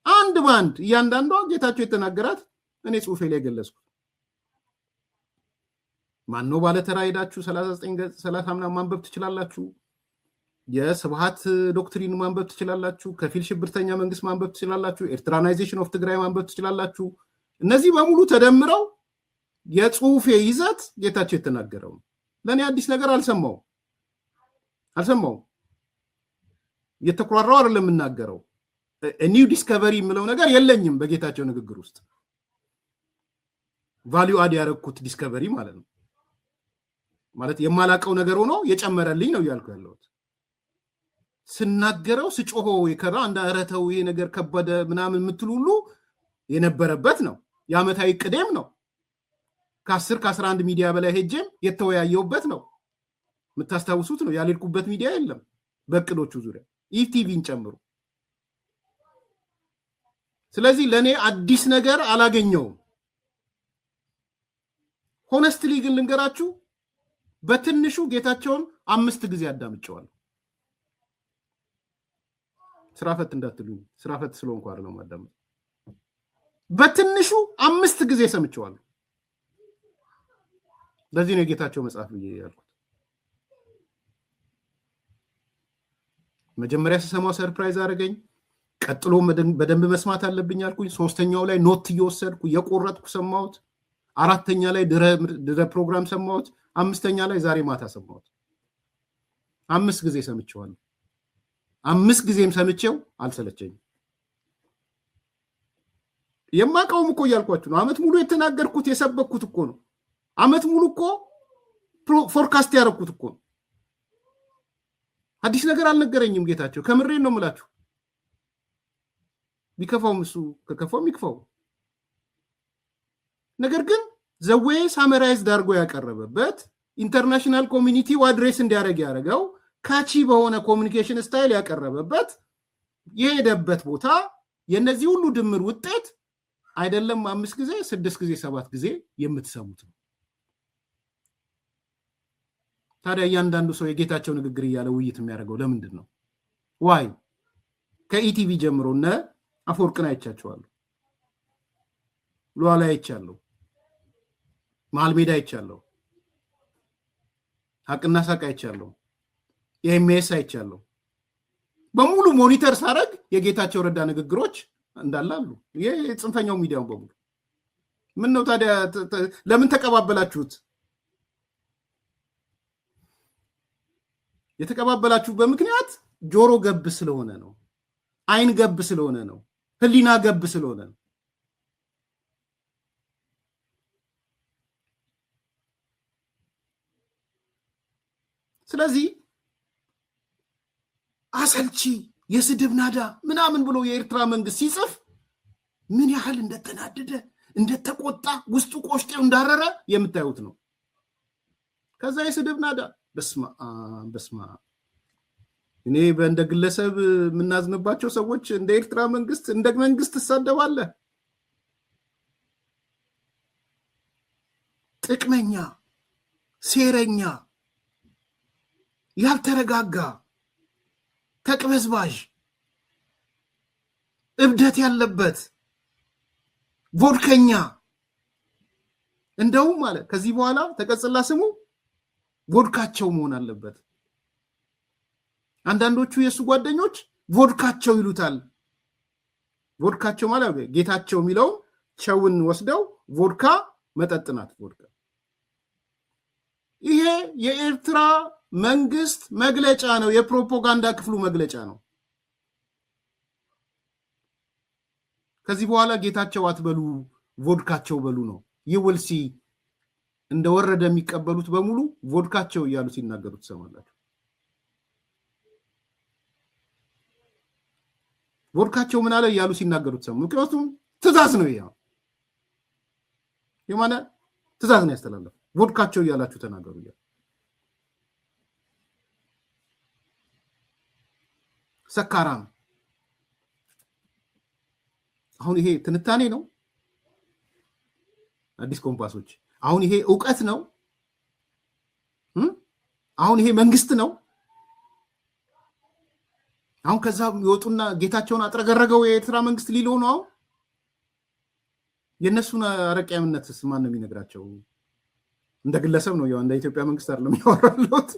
አንድ ባንድ እያንዳንዷ ጌታቸው የተናገራት እኔ ጽሁፌ ላይ ገለጽኩት። ማነው ባለተራ ሄዳችሁ 39 ምናምን ማንበብ ትችላላችሁ። የስብሃት ዶክትሪን ማንበብ ትችላላችሁ። ከፊል ሽብርተኛ መንግስት ማንበብ ትችላላችሁ። ኤርትራናይዜሽን ኦፍ ትግራይ ማንበብ ትችላላችሁ። እነዚህ በሙሉ ተደምረው የጽሁፌ ይዘት ጌታቸው የተናገረው ለኔ አዲስ ነገር አልሰማውም የተቆራራው አይደለም የምናገረው ኒው ዲስከቨሪ የምለው ነገር የለኝም በጌታቸው ንግግር ውስጥ ቫልዩ አድ ያረኩት ዲስከቨሪ ማለት ነው ማለት የማላቀው ነገር ሆኖ የጨመረልኝ ነው ያልኩ ያለሁት ስናገረው ስጮሆ ይከራ እንደ አረተው ይሄ ነገር ከበደ ምናምን ምትሉሉ የነበረበት ነው ያመታዊ ቅደም ነው ከ10 ከ11 ሚዲያ በላይ ሄጀም የተወያየውበት ነው ምታስታውሱት ነው ያልልኩበት ሚዲያ የለም በቅዶቹ ዙሪያ ኢቲቪን ጨምሩ ስለዚህ ለኔ አዲስ ነገር አላገኘው ሆነስትሊ ግን ልንገራችሁ በትንሹ ጌታቸውን 5 ጊዜ አዳምጨዋለሁ ስራፈት እንዳትሉኝ ስራፈት ስለሆንኩ አይደለም ማዳመጥ በትንሹ 5 ጊዜ ሰምጨዋለሁ ለዚህ ነው ጌታቸው መጽሐፍ ያልኩት መጀመሪያ ሲሰማው ሰርፕራይዝ አረገኝ ቀጥሎ በደንብ መስማት አለብኝ አልኩኝ ሶስተኛው ላይ ኖት እየወሰድኩ የቆረጥኩ ሰማሁት አራተኛ ላይ ድረ ፕሮግራም ሰማሁት አምስተኛ ላይ ዛሬ ማታ ሰማሁት 5 ጊዜ ሰምቼዋለሁ 5 ጊዜም ሰምቼው አልሰለቸኝም የማቀውም እኮ ያልኳችሁ ነው አመት ሙሉ የተናገርኩት የሰበኩት እኮ ነው አመት ሙሉ እኮ ፎርካስት ያረኩት እኮ ነው አዲስ ነገር አልነገረኝም ጌታቸው ከምሬን ነው የምላችሁ ቢከፋውም እሱ ከከፋው ይክፋው ነገር ግን ዘዌ ሳመራይዝ ዳርጎ ያቀረበበት ኢንተርናሽናል ኮሚኒቲ አድሬስ እንዲያደርግ ያደረገው ካቺ በሆነ ኮሙኒኬሽን ስታይል ያቀረበበት የሄደበት ቦታ የነዚህ ሁሉ ድምር ውጤት አይደለም 5 ጊዜ 6 ጊዜ 7 ጊዜ የምትሰሙት ነው ታዲያ ያንዳንዱ ሰው የጌታቸው ንግግር ያለ ውይይት የሚያደርገው ለምንድን ነው ዋይ ከኢቲቪ ጀምሮና አፈወርቅን አይቻቸዋለሁ ሉዓላ አይቻለሁ ማልሜዳ አይቻለሁ ሀቅና ሳቅ አይቻለሁ የኤምኤስ አይቻለሁ በሙሉ ሞኒተር ሳረግ የጌታቸው ረዳ ንግግሮች እንዳላሉ የጽንፈኛው ሚዲያው በሙሉ ምን ነው ታዲያ ለምን ተቀባበላችሁት የተቀባበላችሁ በምክንያት ጆሮ ገብ ስለሆነ ነው አይን ገብ ስለሆነ ነው ህሊና ገብ ስለሆነ ነው ስለዚህ አሰልቺ የስድብ ናዳ ምናምን ብሎ የኤርትራ መንግስት ሲጽፍ ምን ያህል እንደተናደደ እንደተቆጣ ውስጡ ቆሽጤው እንዳረረ የምታዩት ነው ከዛ የስድብ ናዳ በስማ እኔ በእንደ ግለሰብ ምናዝንባቸው ሰዎች እንደ ኤርትራ መንግስት እንደ መንግስት ተሳደባለ ጥቅመኛ ሴረኛ ያልተረጋጋ ተቅበዝባዥ እብደት ያለበት ቮድከኛ እንደው ማለት ከዚህ በኋላ ተቀጽላ ስሙ ቮድካቸው መሆን አለበት አንዳንዶቹ የሱ ጓደኞች ቮድካቸው ይሉታል ቮድካቸው ማለት ጌታቸው የሚለው ቸውን ወስደው ቮድካ መጠጥናት ቮድካ ይሄ የኤርትራ መንግስት መግለጫ ነው የፕሮፓጋንዳ ክፍሉ መግለጫ ነው ከዚህ በኋላ ጌታቸው አትበሉ ቮድካቸው በሉ ነው ይውልሲ እንደወረደ የሚቀበሉት በሙሉ ቮድካቸው እያሉ ሲናገሩት ሰማላችሁ ቮድካቸው ምን አለ እያሉ ሲናገሩት ሰሙ ምክንያቱም ትእዛዝ ነው ይሄ የማነ ትእዛዝ ነው ያስተላለፈው ቮድካቸው እያላችሁ ተናገሩ ይላል ሰካራም አሁን ይሄ ትንታኔ ነው አዲስ ኮምፓሶች አሁን ይሄ ዕውቀት ነው አሁን ይሄ መንግስት ነው አሁን ከዛ ይወጡና ጌታቸውን አጥረገረገው የኤርትራ መንግስት ሊለው ነው የነሱን አረቂያምነትስ ማን ነው የሚነግራቸው እንደ ግለሰብ ነው ያው እንደ ኢትዮጵያ መንግስት አይደለም ያወራሉት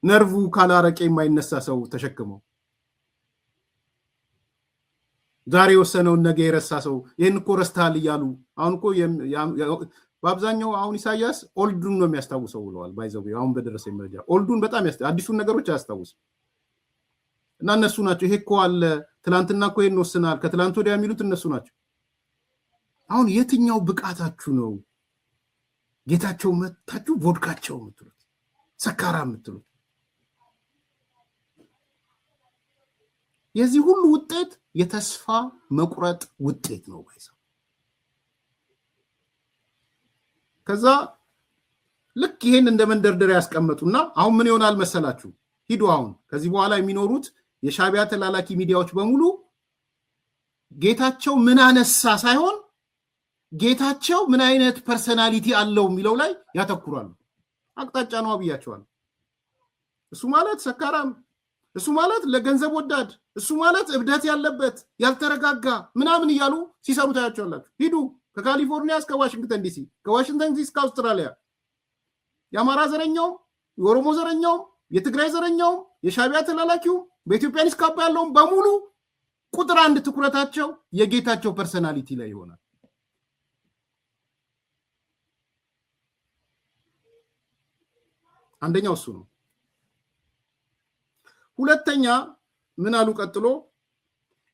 ነርቭ ካላረቀ የማይነሳ ሰው ተሸክመው ዛሬ ወሰነውን ነገ የረሳ ሰው ይሄን እኮ ረስተሃል እያሉ አሁን እኮ በአብዛኛው አሁን ኢሳያስ ኦልዱን ነው የሚያስታውሰው ብለዋል። ባይዘው አሁን በደረሰ መረጃ ኦልዱን በጣም አዲሱን ነገሮች አያስታውስም። እና እነሱ ናቸው ይሄ እኮ አለ ትላንትና እኮ ይሄን ወስናል ከትላንት ወዲያ የሚሉት እነሱ ናቸው። አሁን የትኛው ብቃታችሁ ነው ጌታቸው መታችሁ ቮድካቸው የምትሉት ሰካራ የምትሉት? የዚህ ሁሉ ውጤት የተስፋ መቁረጥ ውጤት ነው ባይዘው። ከዛ ልክ ይሄን እንደ መንደርደሪያ ያስቀመጡና አሁን ምን ይሆናል መሰላችሁ? ሂዱ አሁን ከዚህ በኋላ የሚኖሩት የሻቢያ ተላላኪ ሚዲያዎች በሙሉ ጌታቸው ምን አነሳ ሳይሆን ጌታቸው ምን አይነት ፐርሰናሊቲ አለው የሚለው ላይ ያተኩራሉ። አቅጣጫ ነው ብያቸዋል። እሱ ማለት ሰካራም፣ እሱ ማለት ለገንዘብ ወዳድ፣ እሱ ማለት እብደት ያለበት ያልተረጋጋ ምናምን እያሉ ሲሰሩ ታያቸዋላችሁ። ሂዱ ከካሊፎርኒያ እስከ ዋሽንግተን ዲሲ፣ ከዋሽንግተን ዲሲ እስከ አውስትራሊያ የአማራ ዘረኛው፣ የኦሮሞ ዘረኛው፣ የትግራይ ዘረኛው፣ የሻቢያ ተላላኪው በኢትዮጵያ ሊስካባ ያለውን በሙሉ ቁጥር አንድ ትኩረታቸው የጌታቸው ፐርሰናሊቲ ላይ ይሆናል። አንደኛው እሱ ነው። ሁለተኛ ምን አሉ ቀጥሎ?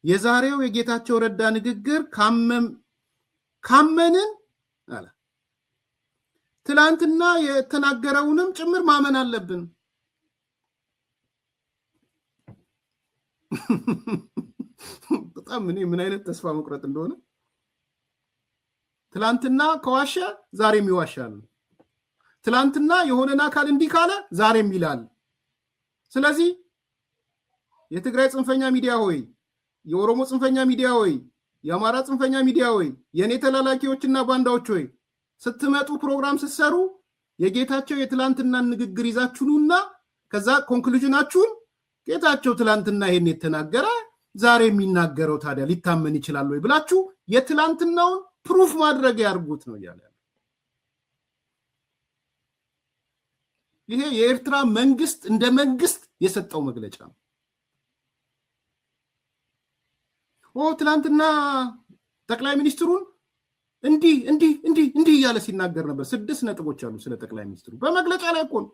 የዛሬው የጌታቸው ረዳ ንግግር ካመንን አለ ትላንትና የተናገረውንም ጭምር ማመን አለብን። በጣም ምን አይነት ተስፋ መቁረጥ እንደሆነ። ትላንትና ከዋሸ ዛሬም ይዋሻል። ትላንትና የሆነን አካል እንዲህ ካለ ዛሬም ይላል። ስለዚህ የትግራይ ጽንፈኛ ሚዲያ ሆይ፣ የኦሮሞ ጽንፈኛ ሚዲያ ሆይ፣ የአማራ ጽንፈኛ ሚዲያ ሆይ፣ የኔ ተላላኪዎችና ባንዳዎች ሆይ ስትመጡ ፕሮግራም ስትሰሩ የጌታቸው የትላንትናን ንግግር ይዛችሁና ከዛ ኮንክሉዥናችሁን ጌታቸው ትላንትና ይሄን የተናገረ ዛሬ የሚናገረው ታዲያ ሊታመን ይችላል ወይ ብላችሁ የትላንትናውን ፕሩፍ ማድረግ ያርጉት ነው ያለ። ይሄ የኤርትራ መንግስት እንደ መንግስት የሰጠው መግለጫ ነው። ትላንትና ጠቅላይ ሚኒስትሩን እንዲህ እያለ ሲናገር ነበር። 6 ነጥቦች አሉ ስለ ጠቅላይ ሚኒስትሩ በመግለጫ ላይ እኮ ነው።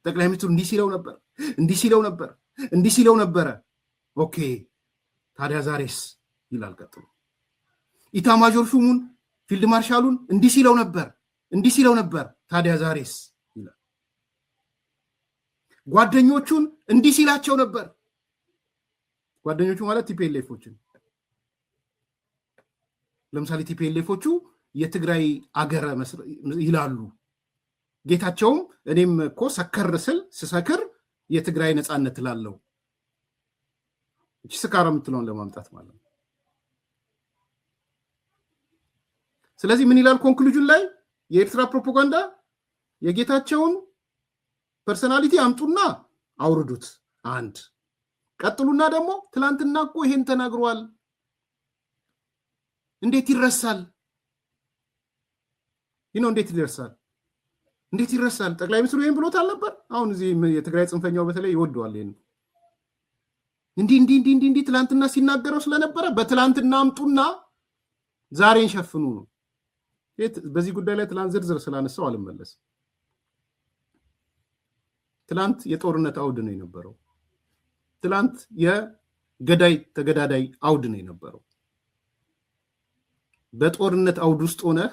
ጠቅላይ ሚኒስትሩ እንዲህ ሲለው ነበር። ኦኬ ታዲያ ዛሬስ ይላል ቀጥሎ። ኢታማዦር ሹሙን ፊልድ ማርሻሉን እንዲህ ሲለው ነበር ታዲያ ዛሬስ ይላል። ጓደኞቹን እንዲህ ሲላቸው ነበር። ጓደኞቹ ማለት ቲፒኤልኤፎችን። ለምሳሌ ቲፒኤልኤፎቹ የትግራይ አገረ ይላሉ። ጌታቸውም እኔም እኮ ስሰክር የትግራይ ነፃነት ላለው እቺ ስካራ የምትለውን ለማምጣት ማለት ነው። ስለዚህ ምን ይላል ኮንክሉዥን ላይ? የኤርትራ ፕሮፓጋንዳ የጌታቸውን ፐርሰናሊቲ አምጡና አውርዱት። አንድ ቀጥሉና ደግሞ ትላንትና እኮ ይሄን ተናግሯል እንዴት ይረሳል? እንዴት ይረሳል? ጠቅላይ ሚኒስትሩ ይሄን ብሎታል ነበር። አሁን እዚህ የትግራይ ጽንፈኛው በተለይ ይወደዋል ይሄን። እንዲህ ትላንትና ሲናገረው ስለነበረ በትላንትና አምጡና ዛሬን ሸፍኑ ነው። በዚህ ጉዳይ ላይ ትላንት ዝርዝር ስላነሳው አልመለስም። ትላንት የጦርነት አውድ ነው የነበረው። ትላንት የገዳይ ተገዳዳይ አውድ ነው የነበረው። በጦርነት አውድ ውስጥ ሆነህ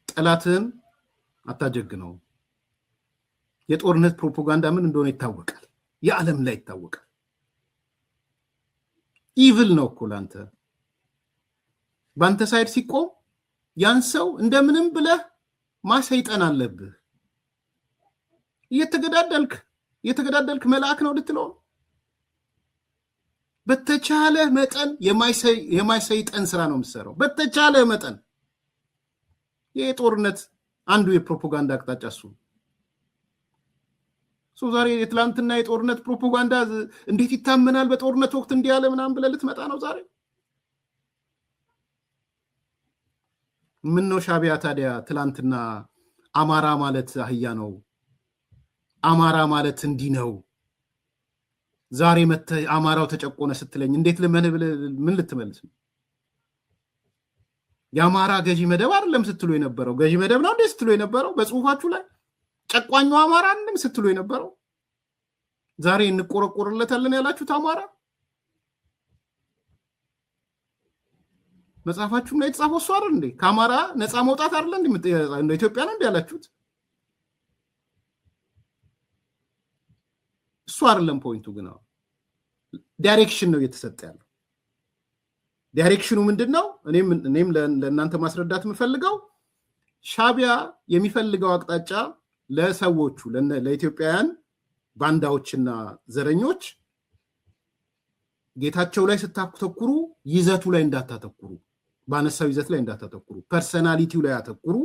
ጠላትን አታጀግነው። የጦርነት ፕሮፓጋንዳ ምን እንደሆነ ይታወቃል። የዓለም ላይ ይታወቃል። ኢቪል ነው እኮ ላንተ ባንተ ሳይድ ሲቆም ያን ሰው እንደምንም ብለህ ማሰይጠን አለብህ። እየተገዳደልክ መልአክ ነው ልትለው። በተቻለ መጠን የማይሰይጠን ስራ ነው የምትሰራው። በተቻለ መጠን የጦርነት አንዱ የፕሮፓጋንዳ አቅጣጫ እሱ። ዛሬ የትላንትና የጦርነት ፕሮፓጋንዳ እንዴት ይታመናል? በጦርነት ወቅት እንዲህ ያለ ምናምን ብለህ ልትመጣ ነው ዛሬ? ምን ነው ሻቢያ ታዲያ ትላንትና አማራ ማለት አህያ ነው፣ አማራ ማለት እንዲህ ነው ዛሬ መተህ አማራው ተጨቆነ ስትለኝ እንዴት ምን ልትመልስ ነው? የአማራ ገዢ መደብ አይደለም ስትሉ የነበረው ገዢ መደብ ነው እንዴ ስትሉ የነበረው በጽሁፋችሁ ላይ ጨቋኙ አማራ አንድም ስትሉ የነበረው ዛሬ እንቆረቆርለታለን ያላችሁት አማራ መጽሐፋችሁም ላይ የተጻፈው እሱ አይደል እንዴ? ከአማራ ነፃ መውጣት አይደል እንደ ኢትዮጵያ ነው እንዴ ያላችሁት? እሱ አይደለም ፖይንቱ። ግን ዳይሬክሽን ነው እየተሰጠ ያለው። ዳይሬክሽኑ ምንድነው? እኔም ለእናንተ ማስረዳት የምፈልገው ሻቢያ የሚፈልገው አቅጣጫ ለሰዎቹ ለኢትዮጵያውያን ባንዳዎችና ዘረኞች ጌታቸው ላይ ስታተኩሩ ይዘቱ ላይ እንዳታተኩሩ፣ ባነሳው ይዘት ላይ እንዳታተኩሩ፣ ፐርሰናሊቲው ላይ አተኩሩ።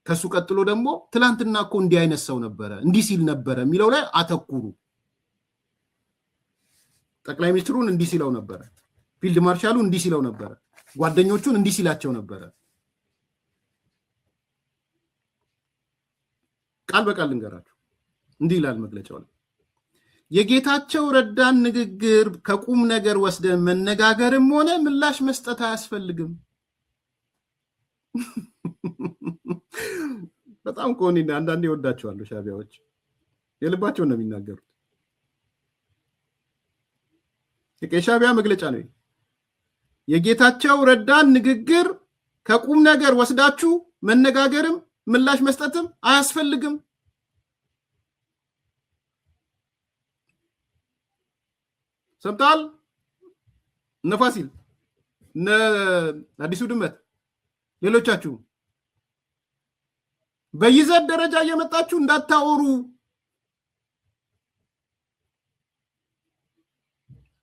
ከሱ ቀጥሎ ደግሞ ትላንትና እኮ እንዲህ አይነት ሰው ነበረ እንዲህ ሲል ነበረ የሚለው ላይ አተኩሩ። ጠቅላይ ሚኒስትሩን እንዲህ ሲለው ነበረ፣ ፊልድ ማርሻሉ እንዲህ ሲለው ነበረ፣ ጓደኞቹን እንዲህ ሲላቸው ነበረ። ቃል በቃል ልንገራችሁ፣ እንዲህ ይላል መግለጫው ላይ የጌታቸው ረዳን ንግግር ከቁም ነገር ወስደን መነጋገርም ሆነ ምላሽ መስጠት አያስፈልግም። በጣም ኮኒ አንዳንዴ ይወዳቸዋለሁ ሻቢያዎች፣ የልባቸውን ነው የሚናገሩት። የሻቢያ መግለጫ ነው። የጌታቸው ረዳን ንግግር ከቁም ነገር ወስዳችሁ መነጋገርም ምላሽ መስጠትም አያስፈልግም። ሰምታል ነፋሲል አዲሱ ድመት ሌሎቻችሁ በይዘት ደረጃ እየመጣችሁ እንዳታወሩ።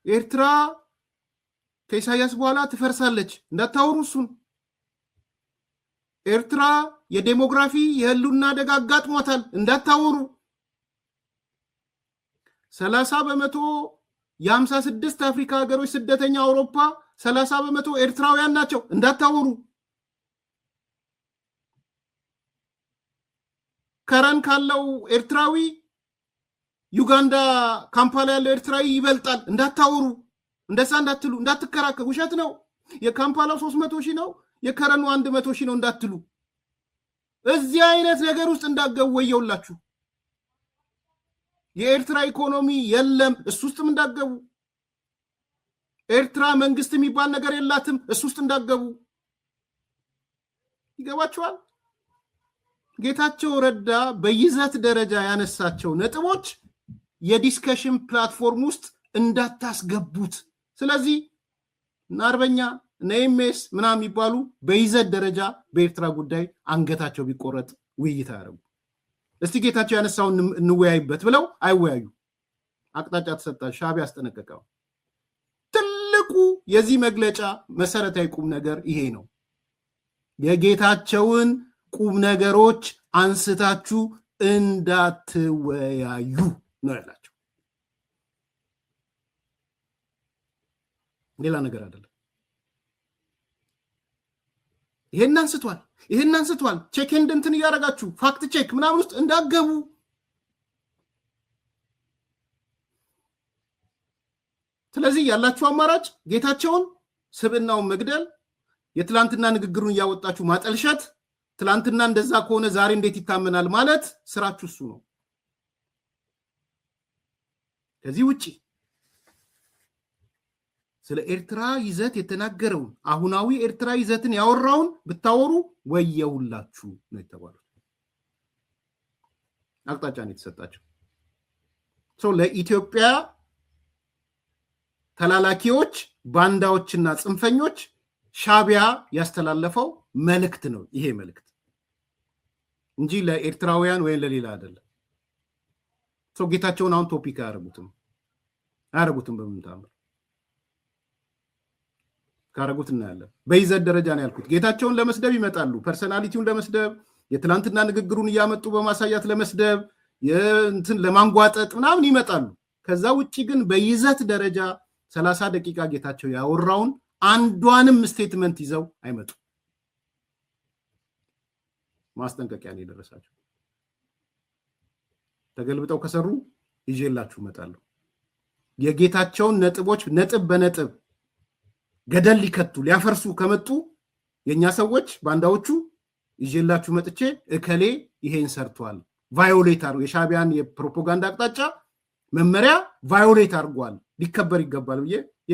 ኤርትራ ከኢሳያስ በኋላ ትፈርሳለች እንዳታወሩ። እሱን ኤርትራ የዴሞግራፊ የህልውና አደጋ አጋጥሟታል እንዳታወሩ። 30% የ56 አፍሪካ ሀገሮች ስደተኛ አውሮፓ 30% ኤርትራውያን ናቸው እንዳታወሩ። ከረን ካለው ኤርትራዊ ዩጋንዳ ካምፓላ ያለው ኤርትራዊ ይበልጣል እንዳታወሩ። እንደዛ እንዳትሉ፣ እንዳትከራከሩ። ውሸት ነው። የካምፓላው 300,000 ነው፣ የከረኑ 100,000 ነው እንዳትሉ። እዚህ አይነት ነገር ውስጥ እንዳገቡ ወየውላችሁ። የኤርትራ ኢኮኖሚ የለም፣ እሱ ውስጥም እንዳገቡ። ኤርትራ መንግስት የሚባል ነገር የላትም፣ እሱ ውስጥ እንዳገቡ። ይገባችኋል? ጌታቸው ረዳ በይዘት ደረጃ ያነሳቸው ነጥቦች የዲስከሽን ፕላትፎርም ውስጥ እንዳታስገቡት። ስለዚህ አርበኛ ኤምኤስ ምናምን የሚባሉ በይዘት ደረጃ በኤርትራ ጉዳይ አንገታቸው ቢቆረጥ ውይይት አያደርጉ። እስቲ ጌታቸው ያነሳውን እንወያይበት ብለው አይወያዩ። አቅጣጫ ተሰጣ። ሻቢያ አስጠነቀቀው። ትልቁ የዚህ መግለጫ መሰረታዊ ቁም ነገር ይሄ ነው። የጌታቸውን ቁም ነገሮች አንስታችሁ እንዳትወያዩ ነው ያላቸው። ሌላ ነገር አይደለም። ይሄን አንስቷል። ቼክ ኤንድ እንትን እያደረጋችሁ ፋክት ቼክ ምናምን ውስጥ እንዳገቡ። ስለዚህ ያላችሁ አማራጭ ጌታቸውን ስብዕናውን መግደል፣ የትላንትና ንግግሩን እያወጣችሁ ማጠልሸት፣ ትላንትና እንደዛ ከሆነ ዛሬ እንዴት ይታመናል ማለት ስራችሁ እሱ ነው። ከዚህ ውጪ ስለ ኤርትራ ይዘት የተናገረውን አሁናዊ ኤርትራ ይዘትን ያወራውን ብታወሩ ወየውላችሁ ነው የተባሉት። አቅጣጫ ነው የተሰጣቸው። ለኢትዮጵያ ተላላኪዎች፣ ባንዳዎችና ጽንፈኞች ሻቢያ ያስተላለፈው መልእክት ነው ይሄ መልእክት እንጂ ለኤርትራውያን ወይም ለሌላ አይደለም። ጌታቸውን አሁን ቶፒክ አያረጉትም በምንታምር ካረጉት እናያለን። በይዘት ደረጃ ነው ያልኩት። ጌታቸውን ለመስደብ ይመጣሉ። ፐርሰናሊቲውን ለመስደብ፣ የትላንትና ንግግሩን እያመጡ በማሳያት ለመስደብ፣ እንትን ለማንጓጠጥ ምናምን ይመጣሉ። ከዛ ውጪ ግን በይዘት ደረጃ 30 ደቂቃ ጌታቸው ያወራውን አንዷንም ስቴትመንት ይዘው አይመጡ። ማስጠንቀቂያ ነው የደረሳቸው። ተገልብጠው ከሰሩ ይዤላችሁ እመጣለሁ። የጌታቸውን ነጥቦች ነጥብ በነጥብ ገደል ሊከቱ ሊያፈርሱ ከመጡ የኛ ሰዎች ባንዳዎቹ ይዤላችሁ መጥቼ እከሌ ይሄን ሰርቷል ቫዮሌት አድርጎ የሻዕቢያን የፕሮፓጋንዳ አቅጣጫ መመሪያ ቫዮሌት አድርጓል ሊከበር ይገባል ብዬ